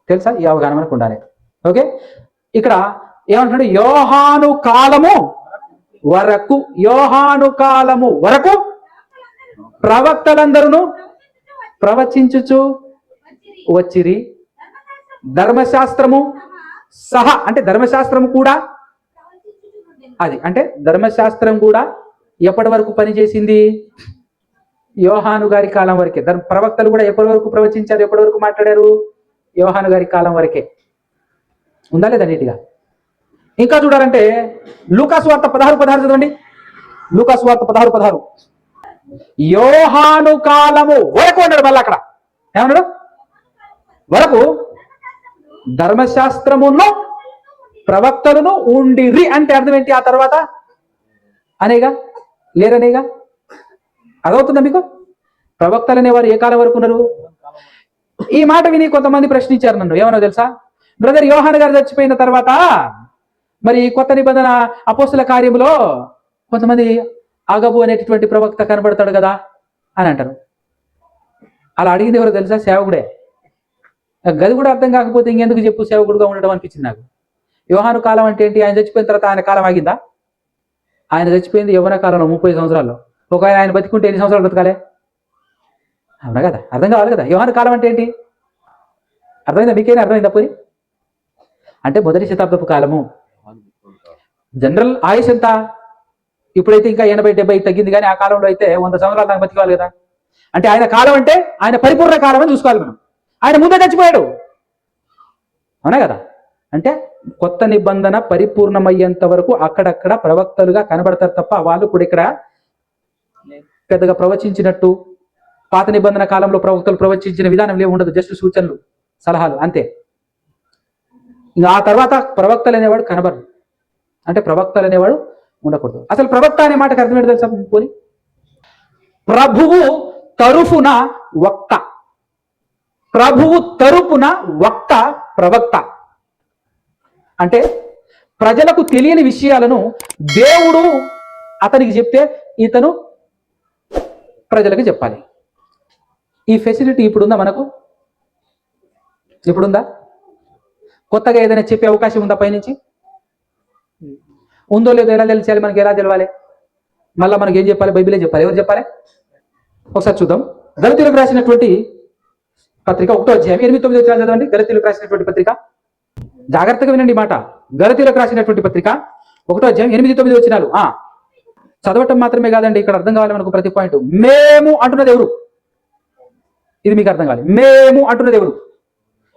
తెలుసా? ఈ అవగాహన మనకు ఉండాలి. ఓకే, ఇక్కడ ఏమంటున్నాడు? యోహాను కాలము వరకు ప్రవక్తలందరూ ప్రవచించుచు వచ్చిరి, ధర్మశాస్త్రము సహా. అంటే ధర్మశాస్త్రము కూడా, అది అంటే ధర్మశాస్త్రం కూడా ఎప్పటి వరకు పనిచేసింది? యోహాను గారి కాలం వరకే. ప్రవక్తలు కూడా ఎప్పటి వరకు ప్రవచించారు? ఎప్పటి వరకు మాట్లాడారు? యోహాను గారి కాలం వరకే ఉందా లేదా నీట్గా. ఇంకా చూడాలంటే లూకాసు వార్త 16:16 చదవండి. లూకాసు వార్త 16:16 యోహాను కాలము వరకు అన్నాడు. మళ్ళీ అక్కడ ఏమన్నాడు? వరకు ధర్మశాస్త్రమును ప్రవక్తలను ఉండిరి అంటే అర్థం ఏంటి? ఆ తర్వాత అనేగా లేరనేగా. అదవుతుందా మీకు? ప్రవక్తలు అనేవారు ఏ కాలం వరకు ఉన్నారు? ఈ మాట విని కొంతమంది ప్రశ్నించారు నన్ను. ఏమన్నా తెలుసా? బ్రదర్, యోహాను గారు చచ్చిపోయిన తర్వాత మరి కొత్త నిబంధన అపోస్తుల కార్యములో కొంతమంది ఆగబు అనేటటువంటి ప్రవక్త కనబడతాడు కదా అని అంటారు. అలా అడిగింది ఎవరో తెలుసా? సేవకుడే. గది కూడా అర్థం కాకపోతే ఇంకెందుకు చెప్పు సేవకుడుగా ఉండడం అనిపించింది నాకు. యోహాను కాలం అంటే ఏంటి? ఆయన చచ్చిపోయిన తర్వాత ఆయన కాలం ఆగిందా? ఆయన చచ్చిపోయింది యవ్వన కాలంలో 30 సంవత్సరాల్లో. ఒకవేళ ఆయన బతికుంటే ఎన్ని సంవత్సరాలు బతకాలి? అవునా కదా? అర్థం కావాలి కదా. యోహాను కాలం అంటే ఏంటి? అర్థమైందా? మీకైనా అర్థమైందా పోయి? అంటే మొదటి శతాబ్దపు కాలము. జనరల్ ఆయుష్ ఎంత? ఇప్పుడైతే ఇంకా 80-70 తగ్గింది, కానీ ఆ కాలంలో అయితే 100 సంవత్సరాలు దాకా బతికాలి కదా. అంటే ఆయన కాలం అంటే ఆయన పరిపూర్ణ కాలం అని చూసుకోవాలి మనం. ఆయన ముందే చచ్చిపోయాడు. అవునా కదా? అంటే కొత్త నిబంధన పరిపూర్ణమయ్యేంత వరకు అక్కడక్కడ ప్రవక్తలుగా కనబడతారు తప్ప వాళ్ళు కూడా ఇక్కడ పెద్దగా ప్రవచించినట్టు పాత నిబంధన కాలంలో ప్రవక్తలు ప్రవచించిన విధానం ఉండదు. జస్ట్ సూచనలు, సలహాలు అంతే. ఇంకా ఆ తర్వాత ప్రవక్తలు అనేవాడు కనబడరు. అంటే ప్రవక్తలు అనేవాడు ఉండకూడదు. అసలు ప్రవక్త అనే మాటకు అర్థం ఏంటో తెలుసా పోని? ప్రభువు తరఫున వక్త. ప్రభువు తరపున వక్త ప్రవక్త. అంటే ప్రజలకు తెలియని విషయాలను దేవుడు అతనికి చెప్తే ఇతను ప్రజలకు చెప్పాలి. ఈ ఫెసిలిటీ ఇప్పుడుందా మనకు? ఇప్పుడుందా? కొత్తగా ఏదైనా చెప్పే అవకాశం ఉందా పైనుంచి? ఉందో లేదో ఎలా తెలియాలి? మనకి ఎలా తెలవాలి? మళ్ళీ మనకి ఏం చెప్పాలి? బైబిలే చెప్పాలి. ఎవరు చెప్పాలి? ఒకసారి చూద్దాం. గలతీయులకు రాసినటువంటి పత్రిక 1వ అధ్యాయం 8-9 వచనాలు చదవండి. గలతీయులకు రాసినటువంటి పత్రిక, జాగ్రత్తగా వినండి మాట. గలతీయులకు రాసినటువంటి పత్రిక 1వ అధ్యాయం 8-9 వచనాలు. చదవటం మాత్రమే కాదండి, ఇక్కడ అర్థం కావాలి మనకు ప్రతి పాయింట్. మేము అంటున్నది ఎవరు? ఇది మీకు అర్థం కావాలి. మేము అంటున్నది ఎవరు?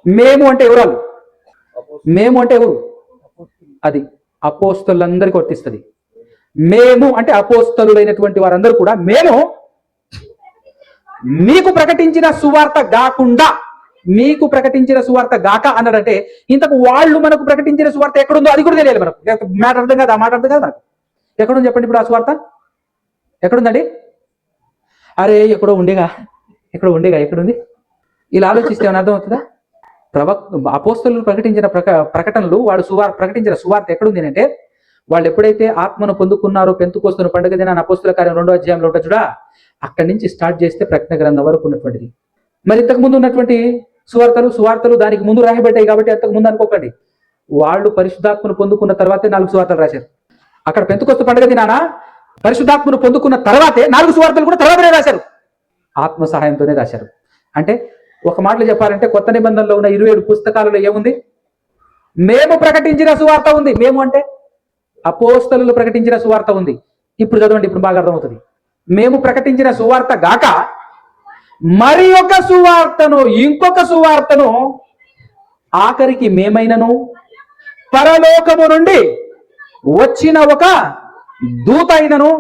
మేము అంటే ఎవరాలు? మేము అంటే ఎవరు? అది అపోస్తలులందరికీ వర్తిస్తుంది. మేము అంటే అపోస్తలులైనటువంటి వారందరూ కూడా మేము మీకు ప్రకటించిన సువార్త కాకుండా, మీకు ప్రకటించిన సువార్త గాక అన్నాడంటే ఇంతకు వాళ్ళు మనకు ప్రకటించిన సువార్త ఎక్కడుందో అది కూడా తెలియాలి మనకు. మాట అర్థం కాదు, ఆ మాట అర్థం కాదు మనకు. ఎక్కడుంది చెప్పండి ఇప్పుడు ఆ సువార్త? ఎక్కడుందండి? అరే ఎక్కడో ఉండేగా, ఎక్కడుంది? ఇలా ఆలోచిస్తే ఏమైనా అర్థం అవుతుందా? అపోస్తలులు ప్రకటించిన ప్రకటనలు, వాడు ప్రకటించిన సువార్త ఎక్కడుంది అంటే, వాళ్ళు ఎప్పుడైతే ఆత్మను పొందుకున్నారో పెంతుకొస్తున్న పండుగ దినాన్ని అపోస్తల కార్యం 2వ అధ్యాయంలో ఉంటుంది చూడా, అక్కడి నుంచి స్టార్ట్ చేస్తే ప్రకటన గ్రంథం వరకు ఉన్నటువంటిది. మరి ఇంతకు ముందు ఉన్నటువంటి సువార్తలు దానికి ముందు రాయబడ్డాయి కాబట్టి అంతకు ముందు అనుకోకండి. వాళ్ళు పరిశుద్ధాత్మను పొందుకున్న తర్వాతే 4 సువార్తలు రాశారు. అక్కడ పెంతుకొస్తు పండుగ దినాన పరిశుద్ధాత్మను పొందుకున్న తర్వాతే 4 సువార్తలు కూడా తర్వాతనే రాశారు. ఆత్మ సహాయంతోనే రాశారు. అంటే ఒక మాటలో చెప్పాలంటే కొత్త నిబంధనలో ఉన్న 27 పుస్తకాలలో ఏముంది? మేము ప్రకటించిన సువార్త ఉంది. మేము అంటే అపోస్తలులు ప్రకటించిన సువార్త ఉంది. ఇప్పుడు చదవండి, ఇప్పుడు బాగా అర్థమవుతుంది. మేము ప్రకటించిన సువార్త గాక మరి ఒక సువార్తను, ఇంకొక సువార్తను, ఆఖరికి మేమైనను పరలోకము నుండి వచ్చిన ఒక దూత అయినను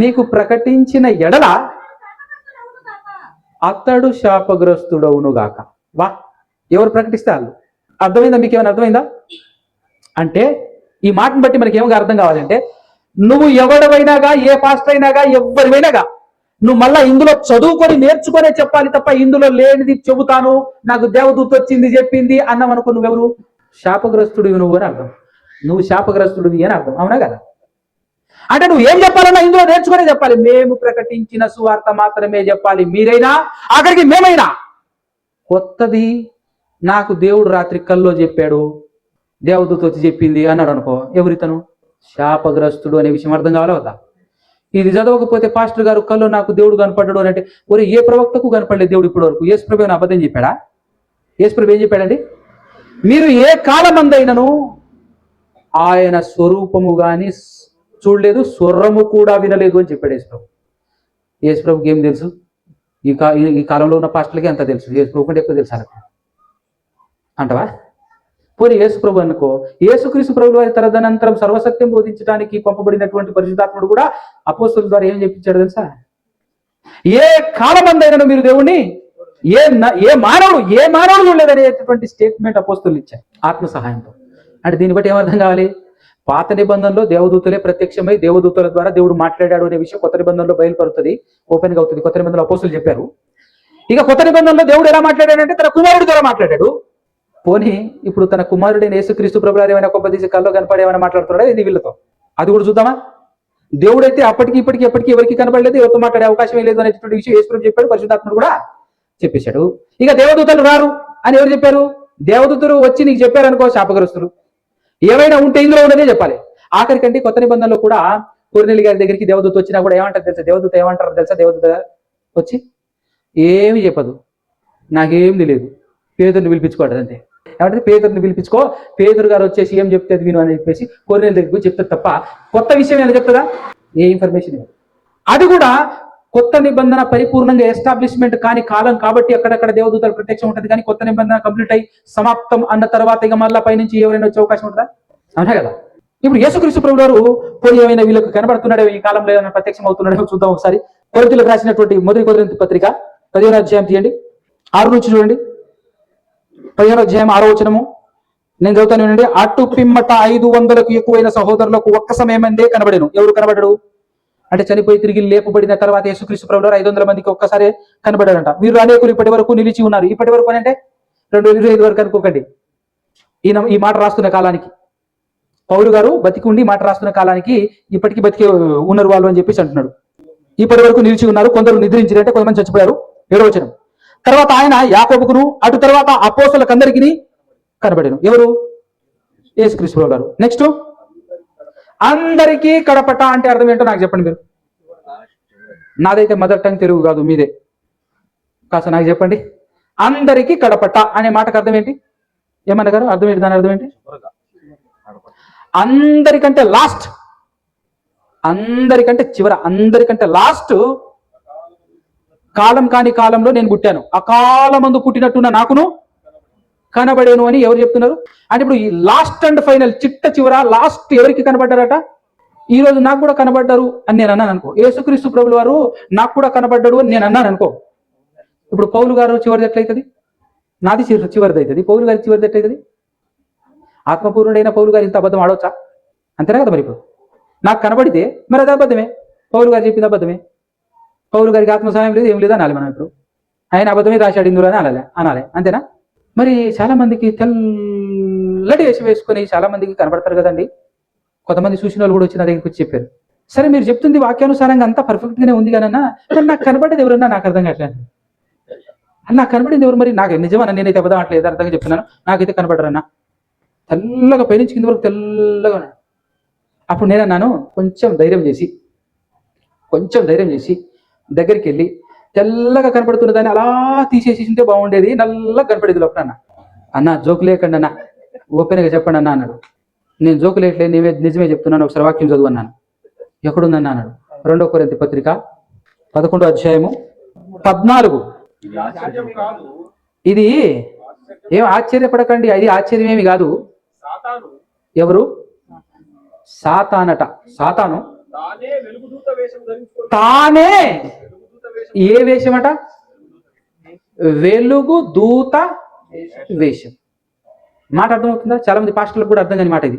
మీకు ప్రకటించిన ఎడల అతడు శాపగ్రస్తుడవును గాక. వా, ఎవరు ప్రకటిస్తే వాళ్ళు. అర్థమైందా? మీకు ఏమైనా అర్థమైందా? అంటే ఈ మాటను బట్టి మనకి ఏమో అర్థం కావాలంటే, నువ్వు ఎవడవైనాగా, ఏ పాస్టర్ అయినాగా, ఎవరివైనాగా, నువ్వు మళ్ళా ఇందులో చదువుకొని నేర్చుకునే చెప్పాలి తప్ప ఇందులో లేనిది చెబుతాను, నాకు దేవదూత వచ్చింది చెప్పింది అన్నావు అనుకో, నువ్వెవరు? శాపగ్రస్తుడివి నువ్వు అని అర్థం. నువ్వు శాపగ్రస్తుడివి అని అర్థం. అవునా కదా? అంటే నువ్వు ఏం చెప్పాలన్నా ఇందులో నేర్చుకునే చెప్పాలి. మేము ప్రకటించిన సువార్త మాత్రమే చెప్పాలి. మీరైనా ఆఖరికి మేమైనా. కొత్తది నాకు దేవుడు రాత్రి కల్లో చెప్పాడు, దేవదూత వచ్చి చెప్పింది అన్నాడు అనుకో, ఎవరితను? శాపగ్రస్తుడు అనే విషయం అర్థం కావాలా వద్దా? ఇది చదవకపోతే పాస్టర్ గారు కల్లో నాకు దేవుడు కనపడ్డాడు అని అంటే, ఒరే ఏ ప్రవక్తకు కనపడలేదు దేవుడు ఇప్పటి వరకు. యేసుప్రభు ఏమైనా అబద్ధం చెప్పాడా? యేసుప్రభు ఏం చెప్పాడండి? మీరు ఏ కాలమందైనను ఆయన స్వరూపము గాని చూడలేదు, స్వరము కూడా వినలేదు అని చెప్పాడు యేసుప్రభు. యేసుప్రభుకి ఏం తెలుసు? ఈ కాలంలో ఉన్న పాస్టర్లకి అంత తెలుసు. యేసుప్రభు కంటే ఎక్కువ తెలుసు. అంటవా? పోనీ యేసు ప్రభు అనుకో, యేసుక్రీస్తు ప్రభు వారి తదనంతరం సర్వసత్యం బోధించడానికి పంపబడినటువంటి పరిశుద్ధాత్ముడు కూడా అపోస్తలుల ద్వారా ఏం చెప్పించాడు తెలుసా? ఏ కాలమందైనా మీరు దేవుణ్ణి ఏ మానవుడు చూడలేదనేటువంటి స్టేట్మెంట్ అపోస్తలులు ఇచ్చారు ఆత్మ సహాయంతో. అంటే దీన్ని బట్టి ఏమర్థం కావాలి? పాత నిబంధనలో దేవదూతలే ప్రత్యక్షమై దేవదూతల ద్వారా దేవుడు మాట్లాడాడు అనే విషయం కొత్త నిబంధనలో బయలుపడుతుంది, ఓపెన్ గా అవుతుంది. కొత్త నిబంధనలో అపోస్తలులు చెప్పారు. ఇక కొత్త నిబంధనలో దేవుడు ఎలా మాట్లాడాడంటే తన కుమారుడి ద్వారా మాట్లాడాడు. పోనీ ఇప్పుడు తన కుమారుడైన యేసుక్రీస్తు ప్రభువారు ఏమైనా కొబ్బదీసి కల్లో కనపడి ఏమైనా మాట్లాడుతున్నాడా ఇది వీళ్ళతో? అది కూడా చూద్దామా? దేవుడైతే అప్పటికి ఇప్పటికి ఎప్పటికీ ఎవరికి కనపడలేదు, ఎవరితో మాట్లాడే అవకాశమే లేదు అనేటువంటి విషయం యేసు ప్రభు చెప్పాడు, పరిశుద్ధాత్ముడు కూడా చెప్పేశాడు. ఇక దేవదూతలు రారు అని ఎవరు చెప్పారు? దేవదూతలు వచ్చి నీకు చెప్పారు అనుకో, శాపగ్రస్తులు. ఏమైనా ఉంటే ఇందులో ఉన్నదే చెప్పాలి. ఆఖరికంటే కొత్త నిబంధనలో కూడా కొర్నేలి గారి దగ్గరికి దేవదూత వచ్చినా కూడా ఏమంటారు తెలుసా? దేవదూత ఏమంటారు తెలుసా? దేవదూత వచ్చి ఏమి చెప్పదు, నాకేం తెలియదు, పేదరుని పిలిపించుకోవడం అంతే. ఏమంటే పేదరుని పిలిపించుకో, పేదరు గారు వచ్చేసి ఏం చెప్తే విను అని చెప్పేసి కొర్నేలి దగ్గరికి చెప్తారు తప్ప కొత్త విషయం ఏమైనా చెప్తుందా? ఏ ఇన్ఫర్మేషన్ ఇవ్వదు. అది కూడా కొత్త నిబంధన పరిపూర్ణంగా ఎస్టాబ్లిష్మెంట్ కాని కాలం కాబట్టి అక్కడక్కడ దేవదూతల ప్రత్యక్షం ఉంటుంది. కానీ కొత్త నిబంధన కంప్లీట్ అయి సమాప్తం అన్న తర్వాత ఇక మళ్ళీ పైనుంచి ఎవరైనా వచ్చే అవకాశం ఉంటుందా? అవునా కదా? ఇప్పుడు యేసుక్రీస్తు ప్రభు గారు పోనీ ఏమైనా వీళ్ళకి కనబడుతున్నాడో ఈ కాలంలో ఏమైనా ప్రత్యక్షం అవుతున్నాడో చూద్దాం ఒకసారి. కొరింథీయులకు రాసినటువంటి మొదటి కొరింథీ పత్రిక 15వ అధ్యాయం తీయండి, 6 నుంచి చూడండి. 15వ అధ్యాయం 6వ వచనము నేను చదువుతాను వినండి. అటు పిమ్మట 500కు ఎక్కువైన సహోదరులకు ఒక్క సమయమందే కనబడెను. ఎవరు కనబడడు అంటే చనిపోయి తిరిగి లేపబడిన తర్వాత యేసుక్రీస్తు ప్రభువారు 500 మందికి ఒక్కసారి కనబడాడంట. వీరు అనేకులు ఇప్పటి వరకు నిలిచి ఉన్నారు. ఇప్పటి వరకు అంటే 2025 వరకు అనుకోకండి. ఈ మాట రాస్తున్న కాలానికి పౌలు గారు బతికి ఉండి మాట రాస్తున్న కాలానికి ఇప్పటికీ బతికి ఉన్నారు వాళ్ళు అని చెప్పేసి అంటున్నాడు. ఇప్పటి వరకు నిలిచి ఉన్నారు, కొందరు నిద్రించారంటే కొంతమంది చచ్చిపోయారు. 7వ వచనం. తర్వాత ఆయన యాకోబుకును అటు తర్వాత అపోస్తలులకందరికీ కనబడెను. ఎవరు? యేసుక్రీస్తు ప్రభువు గారు. నెక్స్ట్ అందరికీ కడపట అంటే అర్థం ఏంటో నాకు చెప్పండి మీరు. నాదైతే మదర్ టంగ్ తెలుగు కాదు, మీదే. కాస్త నాకు చెప్పండి. అందరికీ కడపట అనే మాటకు అర్థం ఏంటి? ఏమన్నా గారు అర్థం ఏంటి? దాని అర్థం ఏంటి? అందరికంటే లాస్ట్, అందరికంటే చివర, అందరికంటే లాస్ట్ కాలం కాని కాలంలో నేను పుట్టాను, ఆ కాలమందు పుట్టినట్టున్న నాకును కనబడేను అని ఎవరు చెప్తున్నారు? అంటే ఇప్పుడు ఈ లాస్ట్ అండ్ ఫైనల్ చిట్ట చివర లాస్ట్ ఎవరికి కనబడ్డారట? ఈ రోజు నాకు కూడా కనబడ్డారు అని నేను అన్నాను అనుకో, యేసుక్రీస్తు ప్రభుల వారు నాకు కూడా కనబడ్డాడు అని నేను అన్నాను అనుకో, ఇప్పుడు పౌలు గారు చివరిది ఎట్లయితుంది? నాది చివరిది అవుతుంది, పౌలు గారి చివరిది ఎట్లయితుంది? ఆత్మపూర్ణుడైన పౌలు గారు ఇంత అబద్ధం ఆడవచ్చా? అంతేనా కదా? మరి ఇప్పుడు నాకు కనబడితే మరి అది అబద్ధమే, పౌలు గారు చెప్పింది అబద్ధమే. పౌలు గారికి ఆత్మ సహాయం లేదు, ఏం లేదు అనాలి మనం. ఇప్పుడు ఆయన అబద్ధమే రాశాడు ఇందులో అని అనాలి, అంతేనా? మరి చాలా మందికి తెల్లటి వేషం వేసుకొని చాలా మందికి కనబడతారు కదండి. కొంతమంది చూసిన వాళ్ళు కూడా వచ్చి నా దగ్గరికి వచ్చి చెప్పారు, సరే మీరు చెప్తుంది వాక్యానుసారంగా అంతా పర్ఫెక్ట్ గానే ఉంది కానన్నా, మరి నాకు కనబడేది ఎవరన్నా నాకు అర్థం కావట్లేదు. నాకు కనబడింది ఎవరు? మరి నాకు నిజమన్నా, నేనైతే అబద్ధం అట్లేదు అర్థంగా చెప్తున్నాను, నాకైతే కనబడరన్నా. తెల్లగా పైనుంచి కింద వరకు తెల్లగా. అప్పుడు నేను అన్నాను, కొంచెం ధైర్యం చేసి దగ్గరికి వెళ్ళి తెల్లగా కనపడుతున్న దాన్ని అలా తీసేసి ఉంటే బాగుండేది, నల్లగా కనపడేది లోపల. అన్న జోకు లేకండి అన్న, ఓపెన్గా చెప్పండి అన్న అన్నాడు. నేను జోకు లేట్లేదు, నేనే నిజమే చెప్తున్నాను, ఒకసారి వాక్యం చదువు అన్నాను. ఎక్కడుందన్న అన్నాడు. 2వ కొరింథీ పత్రిక 11వ అధ్యాయము 14. ఇది ఏం ఆశ్చర్యపడకండి, అది ఆశ్చర్యమేమి కాదు. ఎవరు? సాతానట. సాతాను తానే ఏ వేషమట? వెలుగు దూత వేషం. మాట అర్థమవుతుందా? చాలా మంది పాస్టర్లకు కూడా అర్థం కాని మాట ఇది.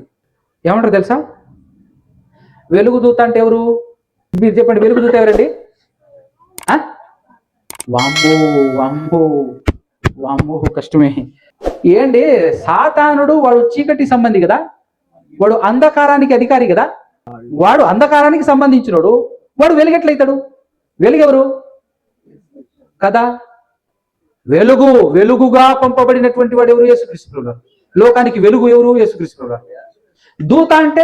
ఏమంటారు తెలుసా? వెలుగు దూత అంటే ఎవరు? మీరు చెప్పండి, వెలుగు దూత ఎవరండి? వామ్మో వామ్మో వామ్మో, కష్టమే. ఏంటి? సాతానుడు వాడు చీకటి సంబంధి కదా, వాడు అంధకారానికి అధికారి కదా, వాడు అంధకారానికి సంబంధించినోడు, వాడు వెలుగెట్లయితాడు? వెలుగెవరు కదా? వెలుగుగా పంపబడినటువంటి వాడు ఎవరు? యేసుక్రీస్తు ప్రభువు. లోకానికి వెలుగు ఎవరు? యేసుక్రీస్తు ప్రభువు. దూత అంటే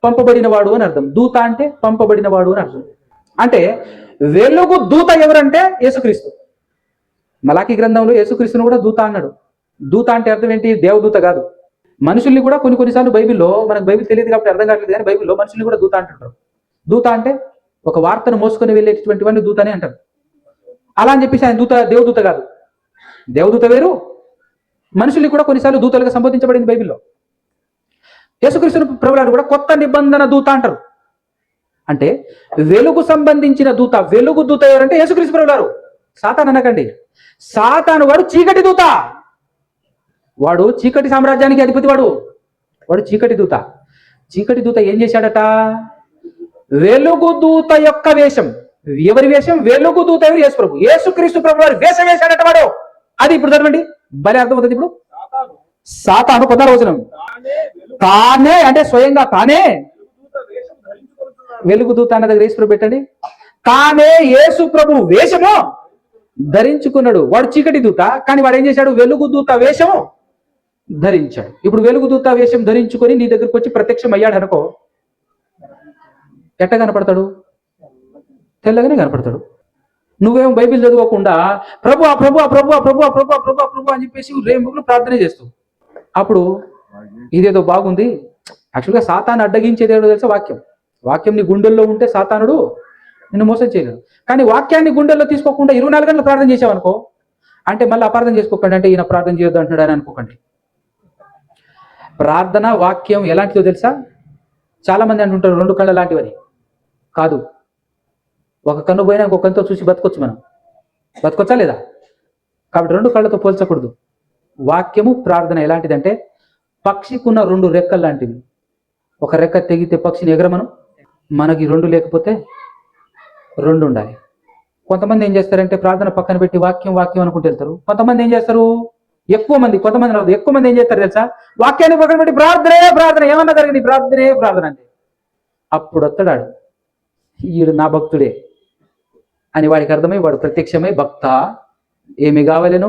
పంపబడిన వాడు అని అర్థం. దూత అంటే పంపబడిన వాడు అని అర్థం. అంటే వెలుగు దూత ఎవరంటే యేసుక్రీస్తు. మలాకీ గ్రంథంలో యేసుక్రీస్తును కూడా దూత అన్నాడు. దూత అంటే అర్థం ఏంటి? దేవదూత కాదు. మనుషుల్ని కూడా కొన్నిసార్లు బైబిల్లో, మనకు బైబిల్ తెలియదు కాబట్టి అర్థం కావట్లేదు, కానీ బైబిల్లో మనుషుల్ని కూడా దూత అంటుంటారు. దూత అంటే ఒక వార్తను మోసుకొని వెళ్ళేటటువంటి వాడిని దూత అని అంటారు. అలా అని చెప్పేసి ఆయన దేవదూత కాదు. దేవదూత వేరు, మనుషుల్ని కూడా కొన్నిసార్లు దూతలుగా సంబోధించబడింది బైబిల్లో. యేసుక్రీస్తు ప్రభువులను కూడా కొత్త నిబంధన దూత అంటారు. అంటే వెలుగు సంబంధించిన దూత. వెలుగు దూత ఎవరంటే యేసుక్రీస్తు ప్రభువులారు. సాతాను అనకండి. సాతాను వాడు చీకటి దూత. వాడు చీకటి సామ్రాజ్యానికి అధిపతి. వాడు చీకటి దూత. చీకటి దూత ఏం చేశాడట? వెలుగు దూత యొక్క వేషం. ఎవరి వేషం? వెలుగు దూత ఎవరు? యేసు ప్రభు. యేసుక్రీస్తు ప్రభు వారు వేషం వేశాడట వాడు. అది ఇప్పుడు చదవండి, భలే అర్థమవుతుంది. ఇప్పుడు సాతాను కొత్త రోజునం తానే, అంటే స్వయంగా తానే వెలుగు దూత అన్న దగ్గర యేసు ప్రభు పెట్టండి. తానే యేసు ప్రభు వేషము ధరించుకున్నాడు. వాడు చీకటి దూత, కానీ వాడు ఏం చేశాడు? వెలుగు దూత వేషము ధరించాడు. ఇప్పుడు వెలుగు దూత వేషం ధరించుకొని నీ దగ్గరకు వచ్చి ప్రత్యక్షం అయ్యాడు అనుకో, ఎట్ట కనపడతాడు? తెల్లగానే కనపడతాడు. నువ్వేమో బైబిల్ చదువుకోకుండా ప్రభు ప్రభు ప్రభు ప్రభు ప్రభు ప్రభు ప్రభు అని చెప్పేసి రేంబుకులు ప్రార్థన చేస్తావు. అప్పుడు ఇదేదో బాగుంది. యాక్చువల్గా సాతాను అడ్డగించేది ఏదో తెలుసా? వాక్యం నీ గుండెల్లో ఉంటే సాతానుడు నిన్ను మోసం చేయలేడు. కానీ వాక్యాన్ని గుండెల్లో తీసుకోకుండా 24 గంటలు ప్రార్థన చేసావనుకో, అంటే మళ్ళీ అపార్థం చేసుకోకండి, అంటే ఈయన ప్రార్థన చేయొద్దు అంటున్నాడు అని అనుకోకండి. ప్రార్థన వాక్యం ఎలాంటిదో తెలుసా? చాలా మంది అంటుంటారు 2 కళ్ళ లాంటివని. కాదు. ఒక కన్ను పోయినా ఇంకొక కన్నుతో చూసి బతకొచ్చు. మనం బతకొచ్చా లేదా? కాబట్టి 2 కళ్ళతో పోల్చకూడదు. వాక్యము ప్రార్థన ఎలాంటిదంటే పక్షికున్న 2 రెక్కలు లాంటివి. ఒక రెక్క తెగితే పక్షిని ఎగరమను. మనకి 2 లేకపోతే 2 ఉండాలి. కొంతమంది ఏం చేస్తారంటే ప్రార్థన పక్కన పెట్టి వాక్యం వాక్యం అనుకుంటూ వెళ్తారు. కొంతమంది ఏం చేస్తారు? ఎక్కువ మంది ఏం చేస్తారు తెలుసా? వాక్యాన్ని పక్కన పెట్టి ప్రార్థనే ఏమన్నా జరిగింది ప్రార్థన అంటే అప్పుడు వస్తాడు ఈడు నా భక్తుడే అని వాడికి అర్థమై వాడు ప్రత్యక్షమై భక్త ఏమి కావాలేను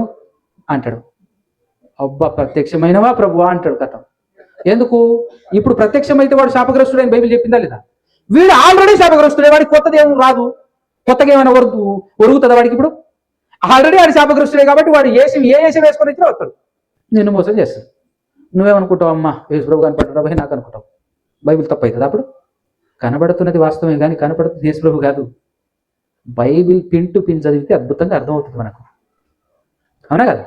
అంటాడు. అబ్బా ప్రత్యక్షమైనవా ప్రభువా అంటాడు. కథ ఎందుకు? ఇప్పుడు ప్రత్యక్షమైతే వాడు శాపగ్రస్తుడే అని బైబిల్ చెప్పిందా లేదా? వీడు ఆల్రెడీ శాపగ్రస్తుడే. వాడికి కొత్తది ఏమి రాదు. కొత్తగా ఏమైనా ఒరుగుతుందా వాడికి? ఇప్పుడు ఆల్రెడీ వాడి శాపగ్రస్తుడే కాబట్టి వాడు ఏ వేషం వేసుకొని ఇచ్చినా వస్తాడు, నిన్ను మోసం చేస్తాడు. నువ్వేమనుకుంటావు? అమ్మా యేసు ప్రభు కనపడ్డా భయ నాకు అనుకుంటావు. బైబిల్ తప్పు అవుతుంది. అప్పుడు కనబడుతున్నది వాస్తవమే, కానీ కనపడుతుంది యేసు ప్రభు కాదు. బైబిల్ పిన్ టు పిన్ చదివితే అద్భుతంగా అర్థమవుతుంది మనకు. అవునా కదా?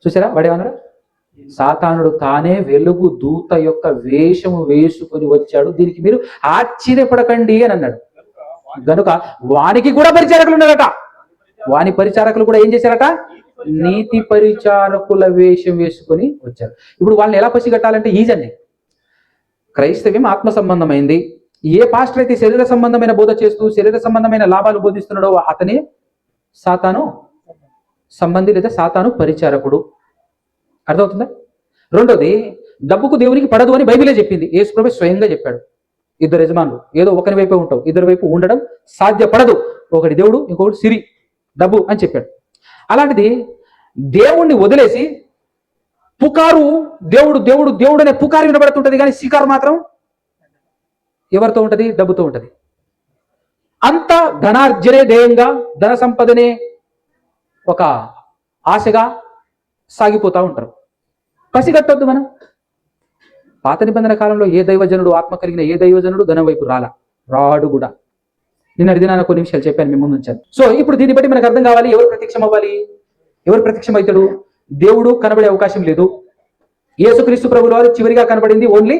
చూసారా వాడేమన్నాడు? సాతానుడు తానే వెలుగు దూత యొక్క వేషము వేసుకొని వచ్చాడు, దీనికి మీరు ఆశ్చర్యపడకండి అని అన్నాడు. గనుక వానికి కూడా పరిచారకులు ఉన్నారట. వాని పరిచారకులు కూడా ఏం చేశారట? నీతి పరిచారకుల వేషం వేసుకొని వచ్చారు. ఇప్పుడు వాళ్ళని ఎలా పసిగట్టాలంటే ఈజీ అండి. క్రైస్తవ్యం ఆత్మ సంబంధమైంది. ఏ పాస్టర్ అయితే శరీర సంబంధమైన బోధ చేస్తూ శరీర సంబంధమైన లాభాలు బోధిస్తున్నాడో అతనే సాతాను సంబంధి లేదా సాతాను పరిచారకుడు. అర్థమవుతుందా? రెండోది, డబ్బుకు దేవునికి పడదు అని బైబిలే చెప్పింది. యేసు ప్రభువు స్వయంగా చెప్పాడు. 2 యజమానులు, ఏదో ఒకరి వైపే ఉంటావు, 2 వైపు ఉండడం సాధ్యపడదు. ఒకటి దేవుడు, ఇంకొకటి సిరి డబ్బు అని చెప్పాడు. అలాంటిది దేవుణ్ణి వదిలేసి పుకారు దేవుడు దేవుడు దేవుడు అనే పుకారు వినబడుతుంటది, కానీ శికారు మాత్రం ఎవరితో ఉంటది? డబ్బుతో ఉంటది. అంత ధనార్జనే ధ్యేయంగా, ధన సంపదనే ఒక ఆశగా సాగిపోతూ ఉంటారు. పసిగట్టొద్దు మనం. పాత నిబంధన కాలంలో ఏ దైవజనుడు, ఆత్మ కలిగిన ఏ దైవజనుడు ధనం వైపు రాడు కూడా. నిన్న దినాన కొన్ని విషయాలు చెప్పాను, మీ ముందు ఉంచాను. సో ఇప్పుడు దీన్ని బట్టి మనకు అర్థం కావాలి, ఎవరు ప్రత్యక్షం అవ్వాలి? ఎవరు ప్రత్యక్షం అవుతాడు? దేవుడు కనబడే అవకాశం లేదు. యేసుక్రీస్తు ప్రభువుల వారు చివరిగా కనబడింది ఓన్లీ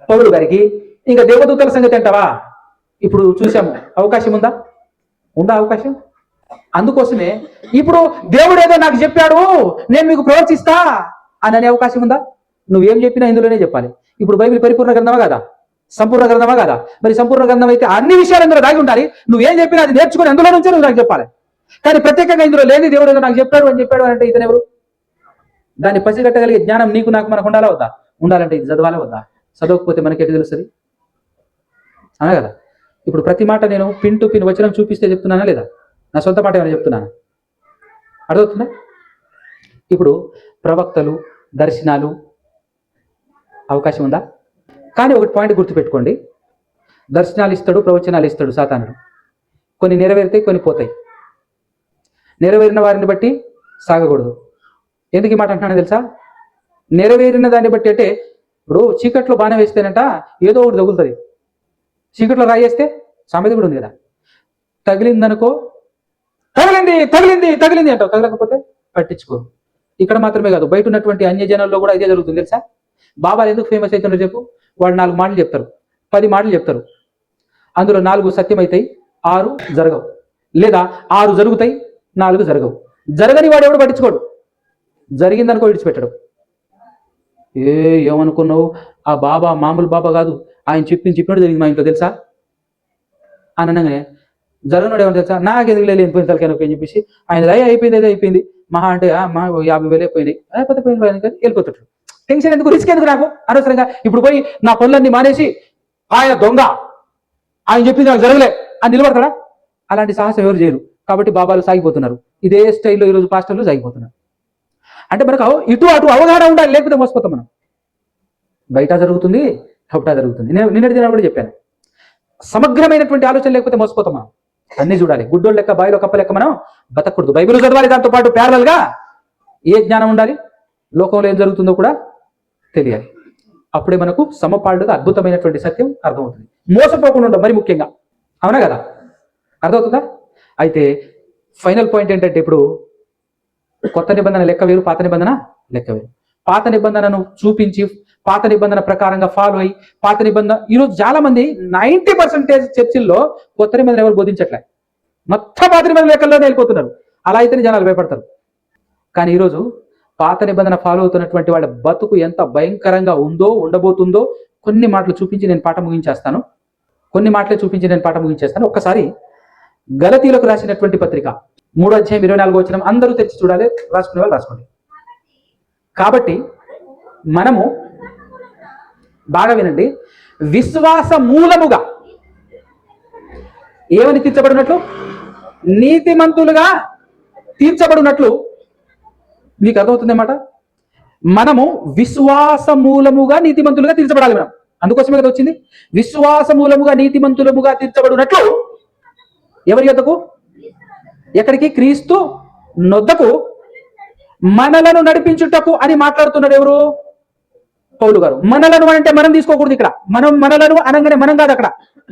పౌలు గారికి. ఇంకా దేవదూతల సంగతి అంటావా? ఇప్పుడు చూసాము, అవకాశం ఉందా? అవకాశం. అందుకోసమే ఇప్పుడు దేవుడు ఏదో నాకు చెప్పాడు, నేను మీకు ప్రవర్తిస్తా అని అనే అవకాశం ఉందా? నువ్వేం చెప్పినా ఇందులోనే చెప్పాలి. ఇప్పుడు బైబిల్ పరిపూర్ణ గ్రంథమా కదా? సంపూర్ణ గ్రంథమా కదా? మరి సంపూర్ణ గ్రంథం అయితే అన్ని విషయాలు అందులో దాగి ఉండాలి. నువ్వేం చెప్పినా అది నేర్చుకుని అందులో నుంచే నువ్వు నాకు చెప్పాలి. కానీ ప్రత్యేకంగా ఇందులో లేని దేవుడు ఏదో నాకు చెప్పాడు అంటే ఇతను ఎవరు? దాన్ని పసిగట్టగలిగే జ్ఞానం నీకు నాకు మనకు ఉండాలా వద్దా? ఉండాలంటే ఇది చదవాలా వద్దా? చదవకపోతే మనకి ఎటు తెలుస్తుంది? అనా కదా? ఇప్పుడు ప్రతి మాట నేను పిన్ టు పిన్ వచనం చూపిస్తే చెప్తున్నానా లేదా? నా సొంత మాట ఏమైనా చెప్తున్నాను? అర్థమవుతుందా? ఇప్పుడు ప్రవక్తలు, దర్శనాలు అవకాశం ఉందా? కానీ ఒకటి పాయింట్ గుర్తుపెట్టుకోండి, దర్శనాలు ఇస్తాడు, ప్రవచనాలు ఇస్తాడు సాతానుడు. కొన్ని నెరవేరుతాయి, కొన్ని పోతాయి. నెరవేరిన వారిని బట్టి సాగకూడదు. ఎందుకు ఈ మాట అంటున్నాను తెలుసా? నెరవేరిన దాన్ని బట్టి అంటే, ఇప్పుడు చీకట్లో బాణం వేస్తేనంట ఏదో ఒకటి తగులుతుంది. చీకట్లో రాయేస్తే సామెత కూడా ఉంది కదా, తగిలిందనుకో తగిలింది తగిలింది తగిలింది అంటావు, తగలకపోతే పట్టించుకో. ఇక్కడ మాత్రమే కాదు, బయట ఉన్నటువంటి అన్య జనాల్లో కూడా ఇదే జరుగుతుంది తెలుసా. బాబాలు ఎందుకు ఫేమస్ అవుతుందో చెప్పు. వాళ్ళు 4 మాటలు చెప్తారు, 10 మాటలు చెప్తారు, అందులో 4 సత్యం అవుతాయి, 6 జరగవు, లేదా 6 జరుగుతాయి, 4 జరగవు. జరగని వాడు ఎవడు పట్టించుకోడు, జరిగిందనుకో విడిచిపెట్టడు. ఏమనుకున్నావు, ఆ బాబా మామూలు బాబా కాదు, ఆయన చెప్పినట్టు జరిగింది మా ఇంట్లో తెలుసా అని అనగానే జరగనోడు ఏమని తెలుసా, నాకు ఎందుకు లేనిపోయింది తలకైనా అని చెప్పేసి ఆయన అయిపోయింది, ఏదో అయిపోయింది, మహా అంటే మా 50,000 అయిపోయినాయి, అయిపోతే పోయిన వెళ్ళిపోతాడు. టెన్షన్ ఎందుకు, రిస్క్ ఎందుకు నాకు అనవసరంగా. ఇప్పుడు పోయి నా పనులన్నీ మానేసి ఆయన దొంగ, ఆయన చెప్పింది నాకు జరగలే అని నిలబడతాడా? అలాంటి సాహసం ఎవరు చేయరు. కాబట్టి బాబాలు సాగిపోతున్నారు, ఇదే స్టైల్లో ఈరోజు పాస్టర్లు సాగిపోతున్నారు. అంటే మనకు ఇటు అటు అవగాహన ఉండాలి, లేకపోతే మోసపోతాం మనం. బయట జరుగుతుంది, లోపట జరుగుతుంది. నేను నిన్నటి దినాలు కూడా చెప్పాను, సమగ్రమైనటువంటి ఆలోచన లేకపోతే మోసపోతాం మనం. అన్ని చూడాలి, గుడ్డోళ్ళు లెక్క బాయిలో కప్ప లెక్క మనం బతకూడదు. బైబిల్ చదవాలి, దాంతో పాటు ప్యారలల్ గా ఏ జ్ఞానం ఉండాలి, లోకంలో ఏం జరుగుతుందో కూడా తెలియాలి. అప్పుడే మనకు సమపాళ్ళుగా అద్భుతమైనటువంటి సత్యం అర్థమవుతుంది. మోసపోకుండా ఉంటాం మరి ముఖ్యంగా, అవునా కదా? అర్థమవుతుందా? అయితే ఫైనల్ పాయింట్ ఏంటంటే, ఇప్పుడు కొత్త నిబంధన లెక్క వేరు, పాత నిబంధన లెక్క వేరు. పాత నిబంధనను చూపించి పాత నిబంధన ప్రకారంగా ఫాలో అయ్యి పాత నిబంధన, ఈరోజు చాలా మంది 90% చర్చిల్లో కొత్త నిబంధన ఎవరు బోధించట్లే, మొత్తం పాత నిబంధన లెక్కల్లోనే వెళ్ళిపోతున్నారు. అలా అయితేనే జనాలు భయపడతారు. కానీ ఈరోజు పాత నిబంధన ఫాలో అవుతున్నటువంటి వాళ్ళ బతుకు ఎంత భయంకరంగా ఉందో, ఉండబోతుందో కొన్ని మాటలు చూపించి నేను పాఠం ముగించేస్తాను. ఒక్కసారి గలతీలకు రాసినటువంటి పత్రిక 3వ అధ్యాయం 24వ వచనం అందరూ తెరిచి చూడాలి, రాసుకునే వాళ్ళు రాసుకోండి. కాబట్టి మనము బాగా వినండి, విశ్వాస మూలముగా ఏమని తీర్చబడినట్లు, నీతిమంతులుగా తీర్చబడినట్లు. మీకు అర్థమవుతుందన్నమాట. మనము విశ్వాస మూలముగా నీతిమంతులుగా తీర్చబడాలి. మనం అందుకోసమే కదా వచ్చింది, విశ్వాస మూలముగా నీతిమంతులముగా తీర్చబడినట్లు. ఎవరి యొద్దకు? ఎక్కడికి? క్రీస్తు నొద్దకు మనలను నడిపించుటకు అని మాట్లాడుతున్నాడు ఎవరు? పౌలు గారు. మనలను అంటే మనం తీసుకోకూడదు ఇక్కడ. మనలను అనగానే మనం కాదు అక్కడ.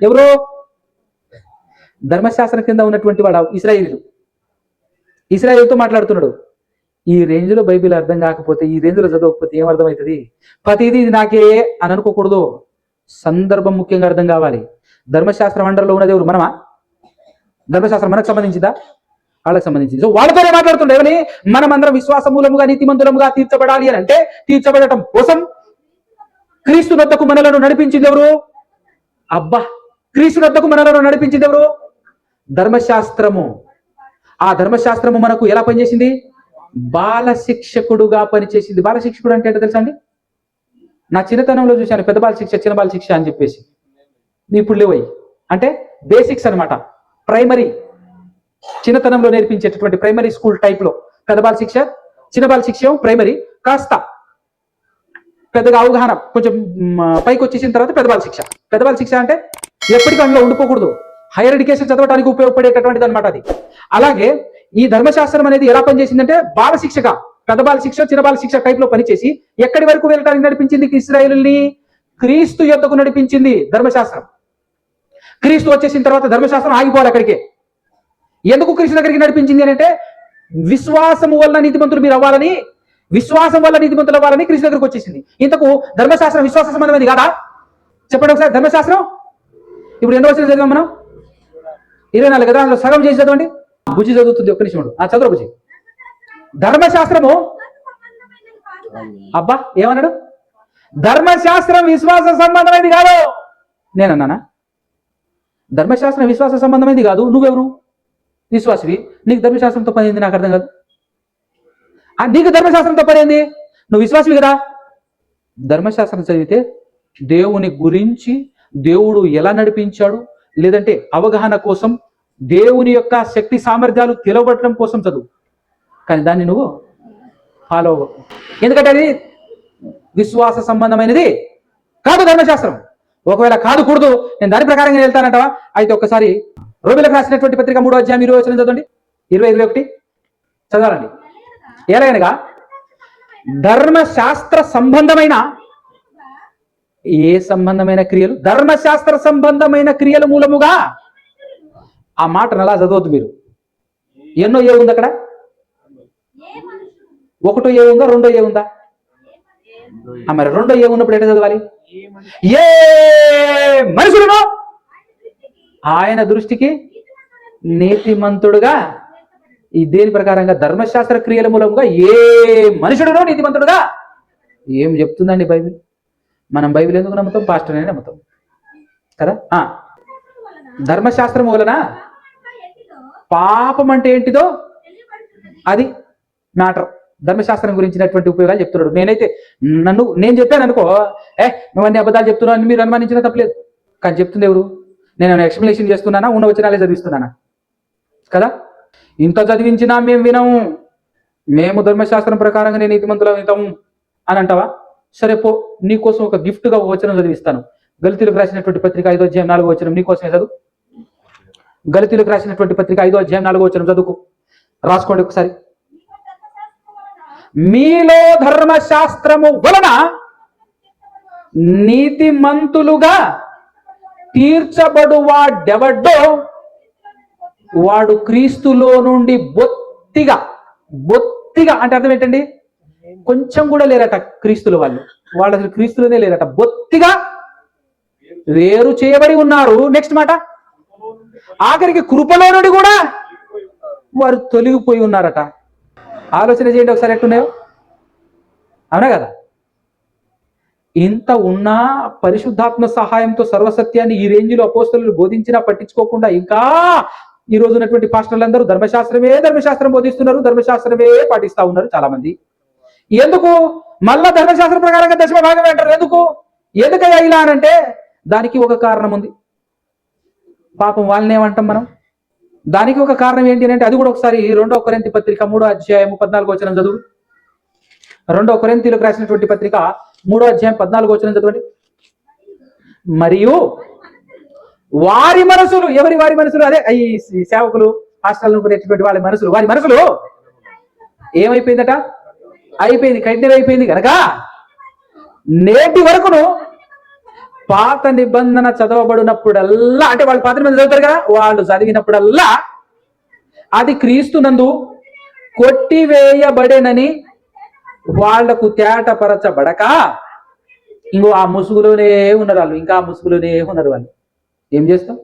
ఎవరు? ధర్మశాస్త్రం కింద ఉన్నటువంటి వాడు ఇశ్రాయేలుతో మాట్లాడుతున్నాడు. ఈ రేంజ్ లో బైబిల్ అర్థం కాకపోతే, ఈ రేంజ్ లో చదవకపోతే ఏం అర్థమవుతుంది? ప్రతిదీ ఇది నాకే అని అనుకోకూడదు. సందర్భం ముఖ్యంగా అర్థం కావాలి. ధర్మశాస్త్రం అండర్లో ఉన్నది ఎవరు? మనమా? ధర్మశాస్త్రం మనకు సంబంధించిందా? వాళ్ళకి సంబంధించింది. సో వాళ్ళతోనే మాట్లాడుతుండే. ఏమని? మనమందరం విశ్వాస మూలముగా నీతిమంతులముగా తీర్చబడాలి అని అంటే, తీర్చబడటం కోసం క్రీస్తు వద్దకు మనలను నడిపించింది ఎవరు? అబ్బా, క్రీస్తు వద్దకు మనలను నడిపించింది ఎవరు? ధర్మశాస్త్రము. ఆ ధర్మశాస్త్రము మనకు ఎలా పనిచేసింది? బాల శిక్షకుడుగా పనిచేసింది. బాల శిక్షకుడు అంటే ఏంటో తెలుసా అండి? నా చిన్నతనంలో చూశాను పెద్ద బాల శిక్ష, చిన్న బాల శిక్ష అని చెప్పేసి. ఇప్పుడు లేవయి అంటే బేసిక్స్ అనమాట. ప్రైమరీ, చిన్నతనంలో నేర్పించేటటువంటి ప్రైమరీ స్కూల్ టైప్ లో పెద్ద బాల శిక్ష, చిన్న బాల శిక్ష ప్రైమరీ, కాస్త పెద్దగా అవగాహన కొంచెం పైకి వచ్చేసిన తర్వాత పెద్ద బాల శిక్ష. పెద్ద బాల శిక్ష అంటే ఎప్పటికీ అందులో ఉండిపోకూడదు, హైయర్ ఎడ్యుకేషన్ చదవడానికి ఉపయోగపడేటటువంటిది అనమాట అది. అలాగే ఈ ధర్మశాస్త్రం అనేది ఎలా పనిచేసిందంటే బాల శిక్షగా, పెద్ద బాల శిక్ష, చిన్న బాల శిక్ష టైప్ లో పనిచేసి ఎక్కడి వరకు వెళ్ళడానికి నడిపించింది? ఇశ్రాయేలుని క్రీస్తు యొద్దకు నడిపించింది ధర్మశాస్త్రం. క్రీస్తు వచ్చేసిన తర్వాత ధర్మశాస్త్రం ఆగిపోవాలి అక్కడికే. ఎందుకు క్రీస్తు దగ్గరికి నడిపించింది అని అంటే, విశ్వాసము వల్ల నీతిమంతులు మీరు అవ్వాలని, విశ్వాసం వల్ల నీతిమంతులు అవ్వాలని క్రీస్తు దగ్గరికి వచ్చేసింది. ఇంతకు ధర్మశాస్త్రం విశ్వాస సంబంధమైనది కాదా? చెప్పండి ఒకసారి. ధర్మశాస్త్రం ఇప్పుడు ఎన్నో వచ్చిన చదివాం మనం? 24 కదా, అందులో సగం చేసి చదవండి. బుజ్జి చదువుతుంది, ఒక్క నిమిషం చదువు బుజ్జి. ధర్మశాస్త్రము, అబ్బా ఏమన్నాడు? ధర్మశాస్త్రం విశ్వాస సంబంధమైనది కాదు. నేనన్నానా? ధర్మశాస్త్రం విశ్వాస సంబంధమైనది కాదు. నువ్వెవరు? విశ్వాసివి. నీకు ధర్మశాస్త్రంతో పని ఏంది? నాకు అర్థం కాదు. నీకు ధర్మశాస్త్రంతో పని ఏంది? నువ్వు విశ్వాసివి కదా. ధర్మశాస్త్రం చదివితే దేవుని గురించి, దేవుడు ఎలా నడిపించాడు, లేదంటే అవగాహన కోసం, దేవుని యొక్క శక్తి సామర్థ్యాలు తెలవబడటం కోసం చదువు. కానీ దాన్ని నువ్వు ఫాలో అవ్వవు. ఎందుకంటే అది విశ్వాస సంబంధమైనది కాదు ధర్మశాస్త్రం. ఒకవేళ కాదు కూడదు, నేను దాని ప్రకారంగా వెళ్తానంటావా? అయితే ఒక్కసారి రోమిలకు రాసినటువంటి పత్రిక 3వ అధ్యాయం 20వ వచనం చదవండి. 20-21 చదవాలండి. ఎలాగనగా ధర్మశాస్త్ర సంబంధమైన ఏ సంబంధమైన క్రియలు? ధర్మశాస్త్ర సంబంధమైన క్రియల మూలముగా. ఆ మాటను అలా చదవద్దు మీరు. ఎన్నో ఏ ఉంది అక్కడ? ఒకటో ఏ ఉందా, రెండో ఏ ఉందా? మరి రెండో ఏ ఉన్నప్పుడు ఎట్లా చదవాలి? ఏ మనుషులను ఆయన దృష్టికి నీతిమంతుడుగా, ఈ దేని ప్రకారంగా? ధర్మశాస్త్ర క్రియల మూలంగా ఏ మనుషుడునో నీతిమంతుడుగా. ఏం చెప్తుందండి బైబిల్? మనం బైబిల్ ఎందుకు నమ్ముతాం? పాస్టర్ అనే నమ్ముతాం కదా. ధర్మశాస్త్రం వలన పాపం అంటే ఏంటిదో అది మ్యాటర్. ధర్మశాస్త్రం గురించినటువంటి ఉపయోగాలు చెప్తున్నాడు. నేను చెప్పాను అనుకో, నువ్వు అన్ని అబద్ధాలు చెప్తున్నావు అని మీరు అనుమానించినా తప్పలేదు. కానీ చెప్తుంది ఎవరు? నేను ఎక్స్ప్లెనేషన్ చేస్తున్నానా, ఉన్న వచనాలే చదివిస్తున్నానా? కదా. ఇంత చదివించినా మేము వినము, మేము ధర్మశాస్త్రం ప్రకారంగా నేను నీతిమంతులం అవుతాము అని అంటావా? సరే పో, నీకోసం ఒక గిఫ్ట్గా వచనం చదివిస్తాను. గలితీలకు రాసినటువంటి పత్రిక 5వ అధ్యాయం 4వ వచనం నీకోసమే చదువు. గలితీలకు రాసినటువంటి పత్రిక 5వ అధ్యాయం 4వ వచనం చదువుకు, రాసుకోండి ఒకసారి. మీలో ధర్మశాస్త్రము వలన నీతిమంతులుగా తీర్చబడువాడెవడో వాడు క్రీస్తులో నుండి బొత్తిగా అంటే అర్థం ఏంటండి? కొంచెం కూడా లేరట క్రీస్తుల వాళ్ళు అసలు క్రీస్తులోనే లేరట. బొత్తిగా వేరు చేయబడి ఉన్నారు. నెక్స్ట్ మాట, ఆఖరికి కృపలో నుండి కూడా వారు తొలగిపోయి ఉన్నారట. ఆలోచన చేయండి ఒకసారి ఎట్టున్నాయో. అవునా కదా? ఇంత ఉన్నా పరిశుద్ధాత్మ సహాయంతో సర్వసత్యాన్ని ఈ రేంజ్లో అపోస్తలులు బోధించినా పట్టించుకోకుండా ఇంకా ఈ రోజు ఉన్నటువంటి పాస్టర్లందరూ ధర్మశాస్త్రం బోధిస్తున్నారు, ధర్మశాస్త్రమే పాటిస్తా ఉన్నారు చాలా మంది. ఎందుకు? మళ్ళా ధర్మశాస్త్రం ప్రకారంగా దశమ భాగం అంటారు. ఎందుకయ్యా ఇలా అనంటే దానికి ఒక కారణం ఉంది. పాపం వాళ్ళని ఏమంటాం మనం? దానికి ఒక కారణం ఏంటి అంటే అది కూడా ఒకసారి 2వ కొరింథీ పత్రిక 3వ అధ్యాయం 14వ వచనం చదువు. 2వ కొరింథీలకు రాసినటువంటి పత్రిక 3వ అధ్యాయం 14వ వచనం చదవండి. మరియు వారి మనసులు, ఎవరి వారి మనసులు? అదే ఈ సేవకులు, హాస్టల్ అనుకునేటువంటి వారి మనసులు ఏమైపోయిందట? అయిపోయింది, కఠినం అయిపోయింది కనుక నేటి వరకును పాత నిబంధన చదవబడినప్పుడల్లా, అంటే వాళ్ళు పాత నిబంధన చదువుతారు కదా, వాళ్ళు చదివినప్పుడల్లా అది క్రీస్తునందు కొట్టివేయబడేనని వాళ్లకు తేటపరచబడక ఇంకో ఆ ముసుగులోనే ఉన్నారు వాళ్ళు. ఇంకా ఆ ముసుగులోనే ఉన్నారు వాళ్ళు. ఏం చేస్తాం?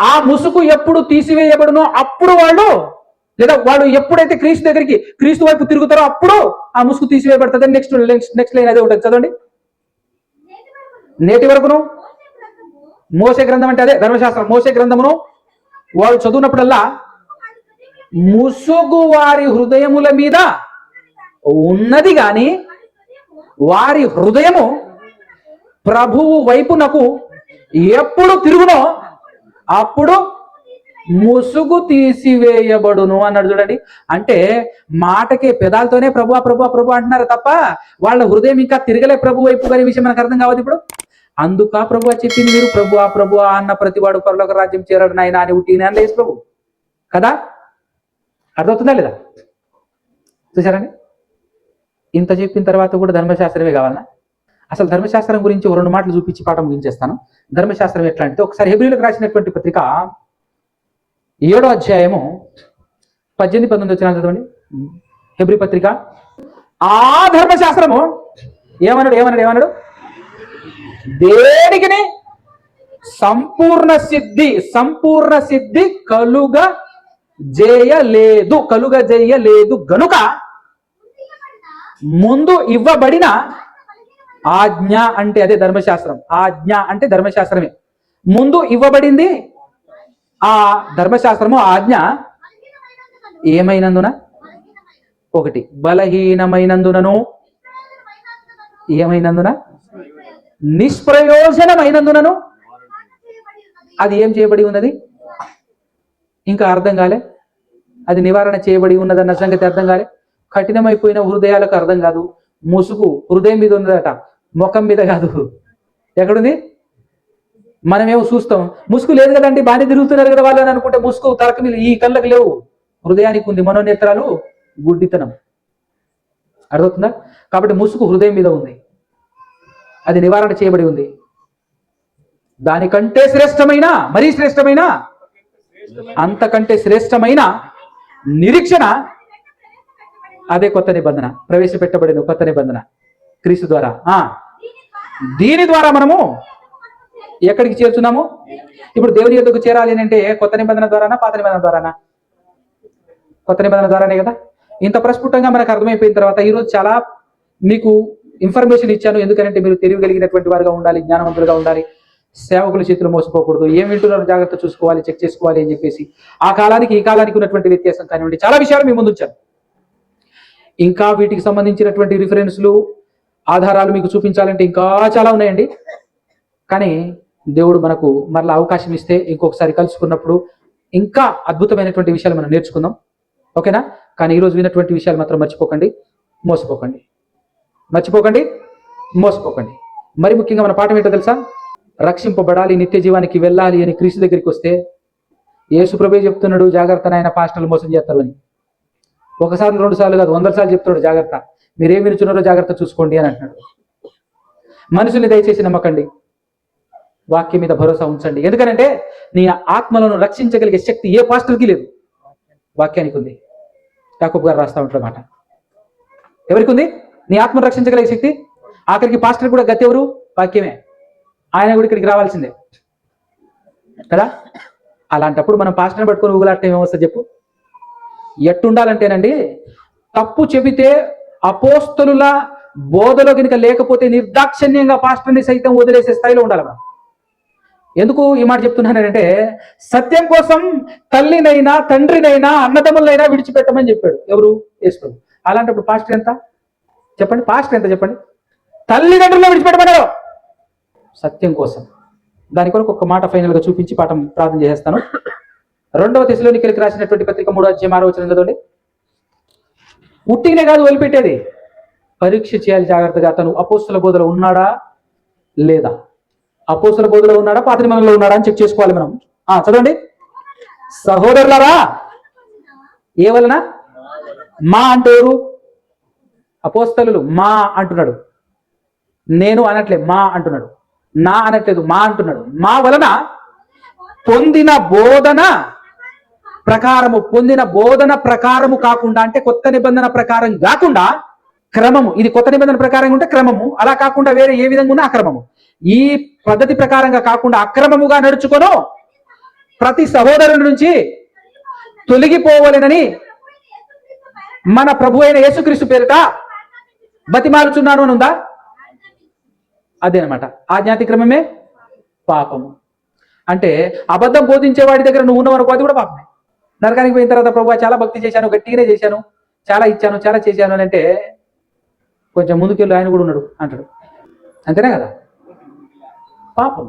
ఆ ముసుగు ఎప్పుడు తీసివేయబడునో అప్పుడు వాళ్ళు ఎప్పుడైతే క్రీస్తు వైపు తిరుగుతారో అప్పుడు ఆ ముసుగు తీసివేయబడుతుంది. నెక్స్ట్ లైన్ అదే ఉంటుంది, చదవండి. నేటి వరకును మోసే గ్రంథం అంటే అదే ధర్మశాస్త్రం. మోసే గ్రంథమును వాళ్ళు చదువునప్పుడల్లా ముసుగు వారి హృదయముల మీద ఉన్నది గాని వారి హృదయము ప్రభువు వైపునకు ఎప్పుడు తిరుగునో అప్పుడు ముసుగు తీసివేయబడును అన్నాడు. చూడండి, అంటే మాటకే పెదాలతోనే ప్రభు ప్రభు ప్రభు అంటున్నారు తప్ప వాళ్ళ హృదయం ఇంకా తిరగలే ప్రభు వైపు అనే విషయం మనకు అర్థం కావద్దు. ఇప్పుడు అందుక ప్రభు చెప్పింది, మీరు ప్రభు అన్న ప్రతివాడు పరలోక రాజ్యం చేరాడు నాయన అని ఉట్టిన లేదు ప్రభు కదా. అర్థమవుతుందా లేదా? చూసారండి, ఇంత చెప్పిన తర్వాత కూడా ధర్మశాస్త్రమే కావాలన్నా? అసలు ధర్మశాస్త్రం గురించి 2 మాటలు చూపించి పాఠం ముగించేస్తాను. ధర్మశాస్త్రం ఎట్లా అంటే ఒకసారి హెబ్రీయులకు రాసినటువంటి పత్రిక 7వ అధ్యాయము 18-19 వచనాలు చదవండి. హెబ్రీ పత్రిక. ఆ ధర్మశాస్త్రము ఏమన్నాడు? దేనికిని సంపూర్ణ సిద్ధి కలుగజేయలేదు గనుక ముందు ఇవ్వబడిన ఆజ్ఞ అంటే అదే ధర్మశాస్త్రం. ఆజ్ఞ అంటే ధర్మశాస్త్రమే. ముందు ఇవ్వబడింది ఆ ధర్మశాస్త్రము, ఆజ్ఞ ఏమైనందున? 1 బలహీనమైనందునను, ఏమైనందున? నిష్ప్రయోజనమైనందునను. అది ఏం చేయబడి ఉన్నది? ఇంకా అర్థం కాలే. అది నివారణ చేయబడి ఉన్నదన్న సంగతి అర్థం కాలే. కఠినమైపోయిన హృదయాలకు అర్థం కాదు. ముసుగు హృదయం మీద ఉన్నదట, ముఖం మీద కాదు. ఎక్కడుంది? మనమేమో చూస్తాం, ముసుగు లేదు కదండి, బాగానే తిరుగుతున్నారు కదా వాళ్ళు అని అనుకుంటే ముసుగు తలకు మీద, ఈ కళ్ళకు లేవు, హృదయానికి ఉంది. మనోనేత్రాలు గుడ్డితనం. అర్థమవుతుందా? కాబట్టి ముసుగు హృదయం మీద ఉంది, అది నివారణ చేయబడి ఉంది. దానికంటే శ్రేష్టమైన, మరీ శ్రేష్టమైన, అంతకంటే శ్రేష్టమైన నిరీక్షణ అదే కొత్త నిబంధన, ప్రవేశపెట్టబడిన కొత్త నిబంధన క్రీస్తు ద్వారా. దీని ద్వారా మనము ఎక్కడికి చేరుతున్నాము? ఇప్పుడు దేవుని యొద్దకు చేరాలి అని అంటే కొత్త నిబంధన ద్వారానా, పాత నిబంధన ద్వారానా? కొత్త నిబంధన ద్వారానే కదా. ఇంత ప్రస్ఫుటంగా మనకు అర్థమైపోయిన తర్వాత ఈరోజు చాలా మీకు ఇన్ఫర్మేషన్ ఇచ్చాను. ఎందుకంటే మీరు తెలియగలిగినటువంటి వారుగా ఉండాలి, జ్ఞానవంతులుగా ఉండాలి, సేవకుల చేతులు మోసపోకూడదు, ఏం వింటున్నారో జాగ్రత్త చూసుకోవాలి, చెక్ చేసుకోవాలి అని చెప్పేసి ఆ కాలానికి ఈ కాలానికి ఉన్నటువంటి వ్యత్యాసం కానివ్వండి, చాలా విషయాలు మీ ముందు ఉంచాను. ఇంకా వీటికి సంబంధించినటువంటి రిఫరెన్స్లు, ఆధారాలు మీకు చూపించాలంటే ఇంకా చాలా ఉన్నాయండి. కానీ దేవుడు మనకు మరలా అవకాశం ఇస్తే ఇంకొకసారి కలుసుకున్నప్పుడు ఇంకా అద్భుతమైనటువంటి విషయాలు మనం నేర్చుకుందాం. ఓకేనా? కానీ ఈరోజు విన్నటువంటి విషయాలు మాత్రం మర్చిపోకండి, మోసపోకండి. మరి ముఖ్యంగా మన పాఠం ఏంటో తెలుసా? రక్షింపబడాలి, నిత్య జీవానికి వెళ్ళాలి అని క్రీస్తు దగ్గరికి వస్తే యేసు ప్రభువే చెప్తున్నాడు, జాగ్రత్త నాయన పాస్టర్లు మోసం చేస్తారు అని. ఒకసారి 2 సార్లు కాదు, 100 సార్లు చెప్తున్నాడు, జాగ్రత్త, మీరేం వినుచున్నారో జాగ్రత్త చూసుకోండి అని అంటున్నాడు. మనుషుల్ని దయచేసి నమ్మకండి, వాక్యం మీద భరోసా ఉంచండి. ఎందుకంటే నీ ఆత్మలను రక్షించగలిగే శక్తి ఏ పాస్టర్కి లేదు, వాక్యానికి ఉంది. యాకోబు గారు రాస్తా ఉంటారు మాట. ఎవరికి ఉంది? నీ ఆత్మను రక్షించగలిగే శక్తి. ఆఖరికి పాస్టర్ కూడా గతి ఎవరు? వాక్యమే. ఆయన కూడా ఇక్కడికి రావాల్సిందే కదా. అలాంటప్పుడు మనం పాస్టర్ని పట్టుకొని ఊగులాటం ఏమొస్తుంది చెప్పు? ఎట్టుండాలంటేనండి, తప్పు చెబితే అపోస్తలుల బోధలో కనుక లేకపోతే నిర్దాక్షిణ్యంగా పాస్టర్ని సైతం వదిలేసే స్థాయిలో ఉండాలి మనం. ఎందుకు ఈ మాట చెప్తున్నానంటే, సత్యం కోసం తల్లినైనా తండ్రినైనా అన్నదమ్ములైనా విడిచిపెట్టమని చెప్పాడు. ఎవరు? యేసు. అలాంటప్పుడు పాస్టర్ ఎంత చెప్పండి? పాస్టర్ ఎంత చెప్పండి? తల్లిదండ్రులను విడిచిపెట్టమన్నారు సత్యం కోసం. దాని కొరకు ఒక మాట ఫైనల్గా చూపించి పాఠం ప్రార్థన చేసేస్తాను. 2వ తెస్సలోనికీయులకు రాసినటువంటి పత్రిక 3వ అధ్యాయం 6వ వచనం చదవండి. ఉట్టినే కాదు వదిలిపెట్టేది, పరీక్ష చేయాలి జాగ్రత్తగా. తను అపోస్తల బోధలో ఉన్నాడా లేదా, అపోస్తల బోధలో ఉన్నాడా, పాత నిబంధనలో ఉన్నాడా అని చెక్ చేసుకోవాలి మనం. చదవండి. సహోదరులారా, ఏ వలన? మా అంటే ఎవరు? అపోస్తలులు. మా అంటున్నాడు, నేను అనట్లే, మా అంటున్నాడు. నా అనట్లేదు, మా అంటున్నాడు. మా వలన పొందిన బోధన ప్రకారము కాకుండా, అంటే కొత్త నిబంధన ప్రకారం కాకుండా క్రమము. ఇది కొత్త నిబంధన ప్రకారంగా ఉంటే క్రమము, అలా కాకుండా వేరే ఏ విధంగా ఉన్నా అక్రమము. ఈ పద్ధతి ప్రకారంగా కాకుండా అక్రమముగా నడుచుకొను ప్రతి సహోదరుని నుంచి తొలగిపోవలెనని మన ప్రభు అయిన యేసుక్రీస్తు పేరిట బతిమాలుచున్నాను అని ఉందా? అదేనమాట, ఆజ్ఞాతిక్రమమే పాపము. అంటే అబద్ధం బోధించేవాడి దగ్గర నువ్వు ఉన్నవనుకో, అది కూడా పాపమే. నరకానికి పోయిన తర్వాత ప్రభు చాలా భక్తి చేశాను, గట్టిగానే చేశాను, చాలా ఇచ్చాను, చాలా చేశాను అని అంటే కొంచెం ముందుకెళ్ళి ఆయన కూడా ఉన్నాడు అంటాడు. అంతేనే కదా? పాపం.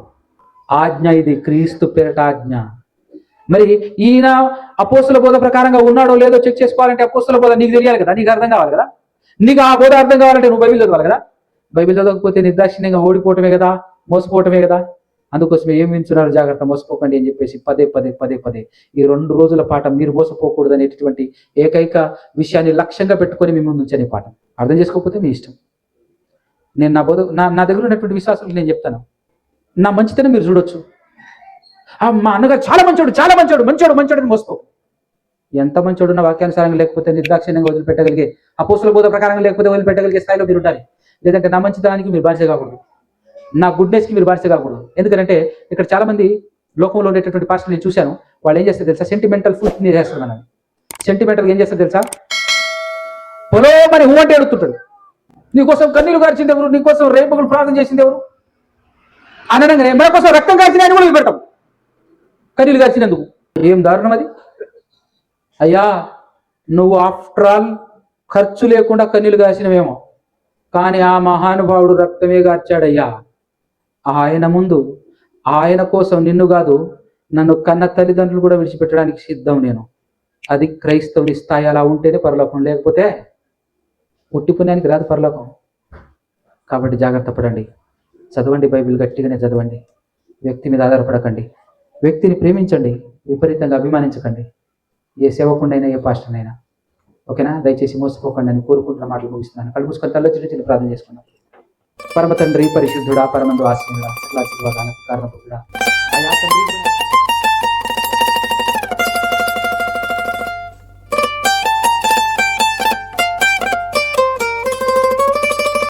ఆజ్ఞ ఇది, క్రీస్తు పేరిట ఆజ్ఞ. మరి ఈయన అపోస్తల బోధ ప్రకారంగా ఉన్నాడో లేదో చెక్ చేసుకోవాలంటే అపోస్తల బోధ నీకు తెలియాలి కదా, నీకు అర్థం కావాలి కదా. నీకు ఆ బోధ అర్థం కావాలంటే నువ్వు బైబిల్ చదవాలి కదా. బైబిల్ చదవకపోతే నిర్దాక్షిణ్యంగా ఓడిపోవటమే కదా, మోసపోవటమే కదా. అందుకోసమే ఏం వింటున్నారు, జాగ్రత్త, మోసపోకండి అని చెప్పేసి పదే ఈ 2 రోజుల పాఠం మీరు మోసపోకూడదు అనేటటువంటి ఏకైక విషయాన్ని లక్ష్యంగా పెట్టుకొని మీ ముందు ఉంచని పాఠం. అర్థం చేసుకోకపోతే మీ ఇష్టం. నేను నా దగ్గర ఉన్నటువంటి విశ్వాసాలు నేను చెప్తాను. నా మంచితనం మీరు చూడొచ్చు. మా అన్నగారు చాలా మంచోడు అని మోసుకో. ఎంత మంచోడు ఉన్న వాక్యానుసారంగా లేకపోతే నిర్దాక్షిణ్యంగా వదిలిపెట్టగలిగే, అపోస్తల బోధ ప్రకారంగా లేకపోతే వదిలిపెట్టగలిగే స్థాయిలో మీరు ఉండాలి. లేదంటే నా మంచితనానికి మీరు బాధ్యత కాకూడదు, నా గుడ్నెస్కి మీరు బాధ్యత కాకూడదు. ఎందుకంటే ఇక్కడ చాలా మంది లోకంలో ఉండేటటువంటి పాస్టర్లు నేను చూశాను. వాళ్ళు ఏం చేస్తారు తెలుసా? సెంటిమెంటల్ ఫుల్ చేస్తారు. మనం సెంటిమెంటల్గా ఏం చేస్తారు తెలుసా? పొలోమని అంటే అడుగుతుంటాడు. నీకోసం కన్నీళ్ళు గార్చింది ఎవరు? నీకోసం రేపగులు ప్రార్థన చేసింది ఎవరు? అనగానే మన కోసం రక్తం కాల్చిన ఆయన కూడా పెడతాం, కన్నీళ్ళు గార్చినందుకు. ఏం దారుణం అది! అయ్యా, నువ్వు ఆఫ్టర్ ఆల్ ఖర్చు లేకుండా కన్నీళ్ళు గార్చినవేమో, కానీ ఆ మహానుభావుడు రక్తమే గార్చాడయ్యా. ఆయన ముందు, ఆయన కోసం నిన్ను కాదు, నన్ను కన్న తల్లిదండ్రులు కూడా విడిచిపెట్టడానికి సిద్ధం నేను. అది క్రైస్తవుని స్థాయి. అలా ఉంటేనే పరలోకం, లేకపోతే పుట్టి పుణ్యానికి రాదు పరలోకం. కాబట్టి జాగ్రత్త పడండి, చదవండి, బైబిల్ గట్టిగానే చదవండి, వ్యక్తి మీద ఆధారపడకండి, వ్యక్తిని ప్రేమించండి, విపరీతంగా అభిమానించకండి, ఏ సేవకుండైనా ఏ పాస్టర్నైనా. ఓకేనా? దయచేసి మోసపోకండి అని కోరుకుంటున్న మాటలు ముగిస్తున్నాను. కళ్ళు మూసుకొని తల్లో చిన్న ప్రార్థన చేసుకున్నాం. పరమ తండ్రి, పరిశుద్ధుడా, పరమందు ఆశీనుడా, సకల కారణపుత్రుడా, అయా తండ్రి.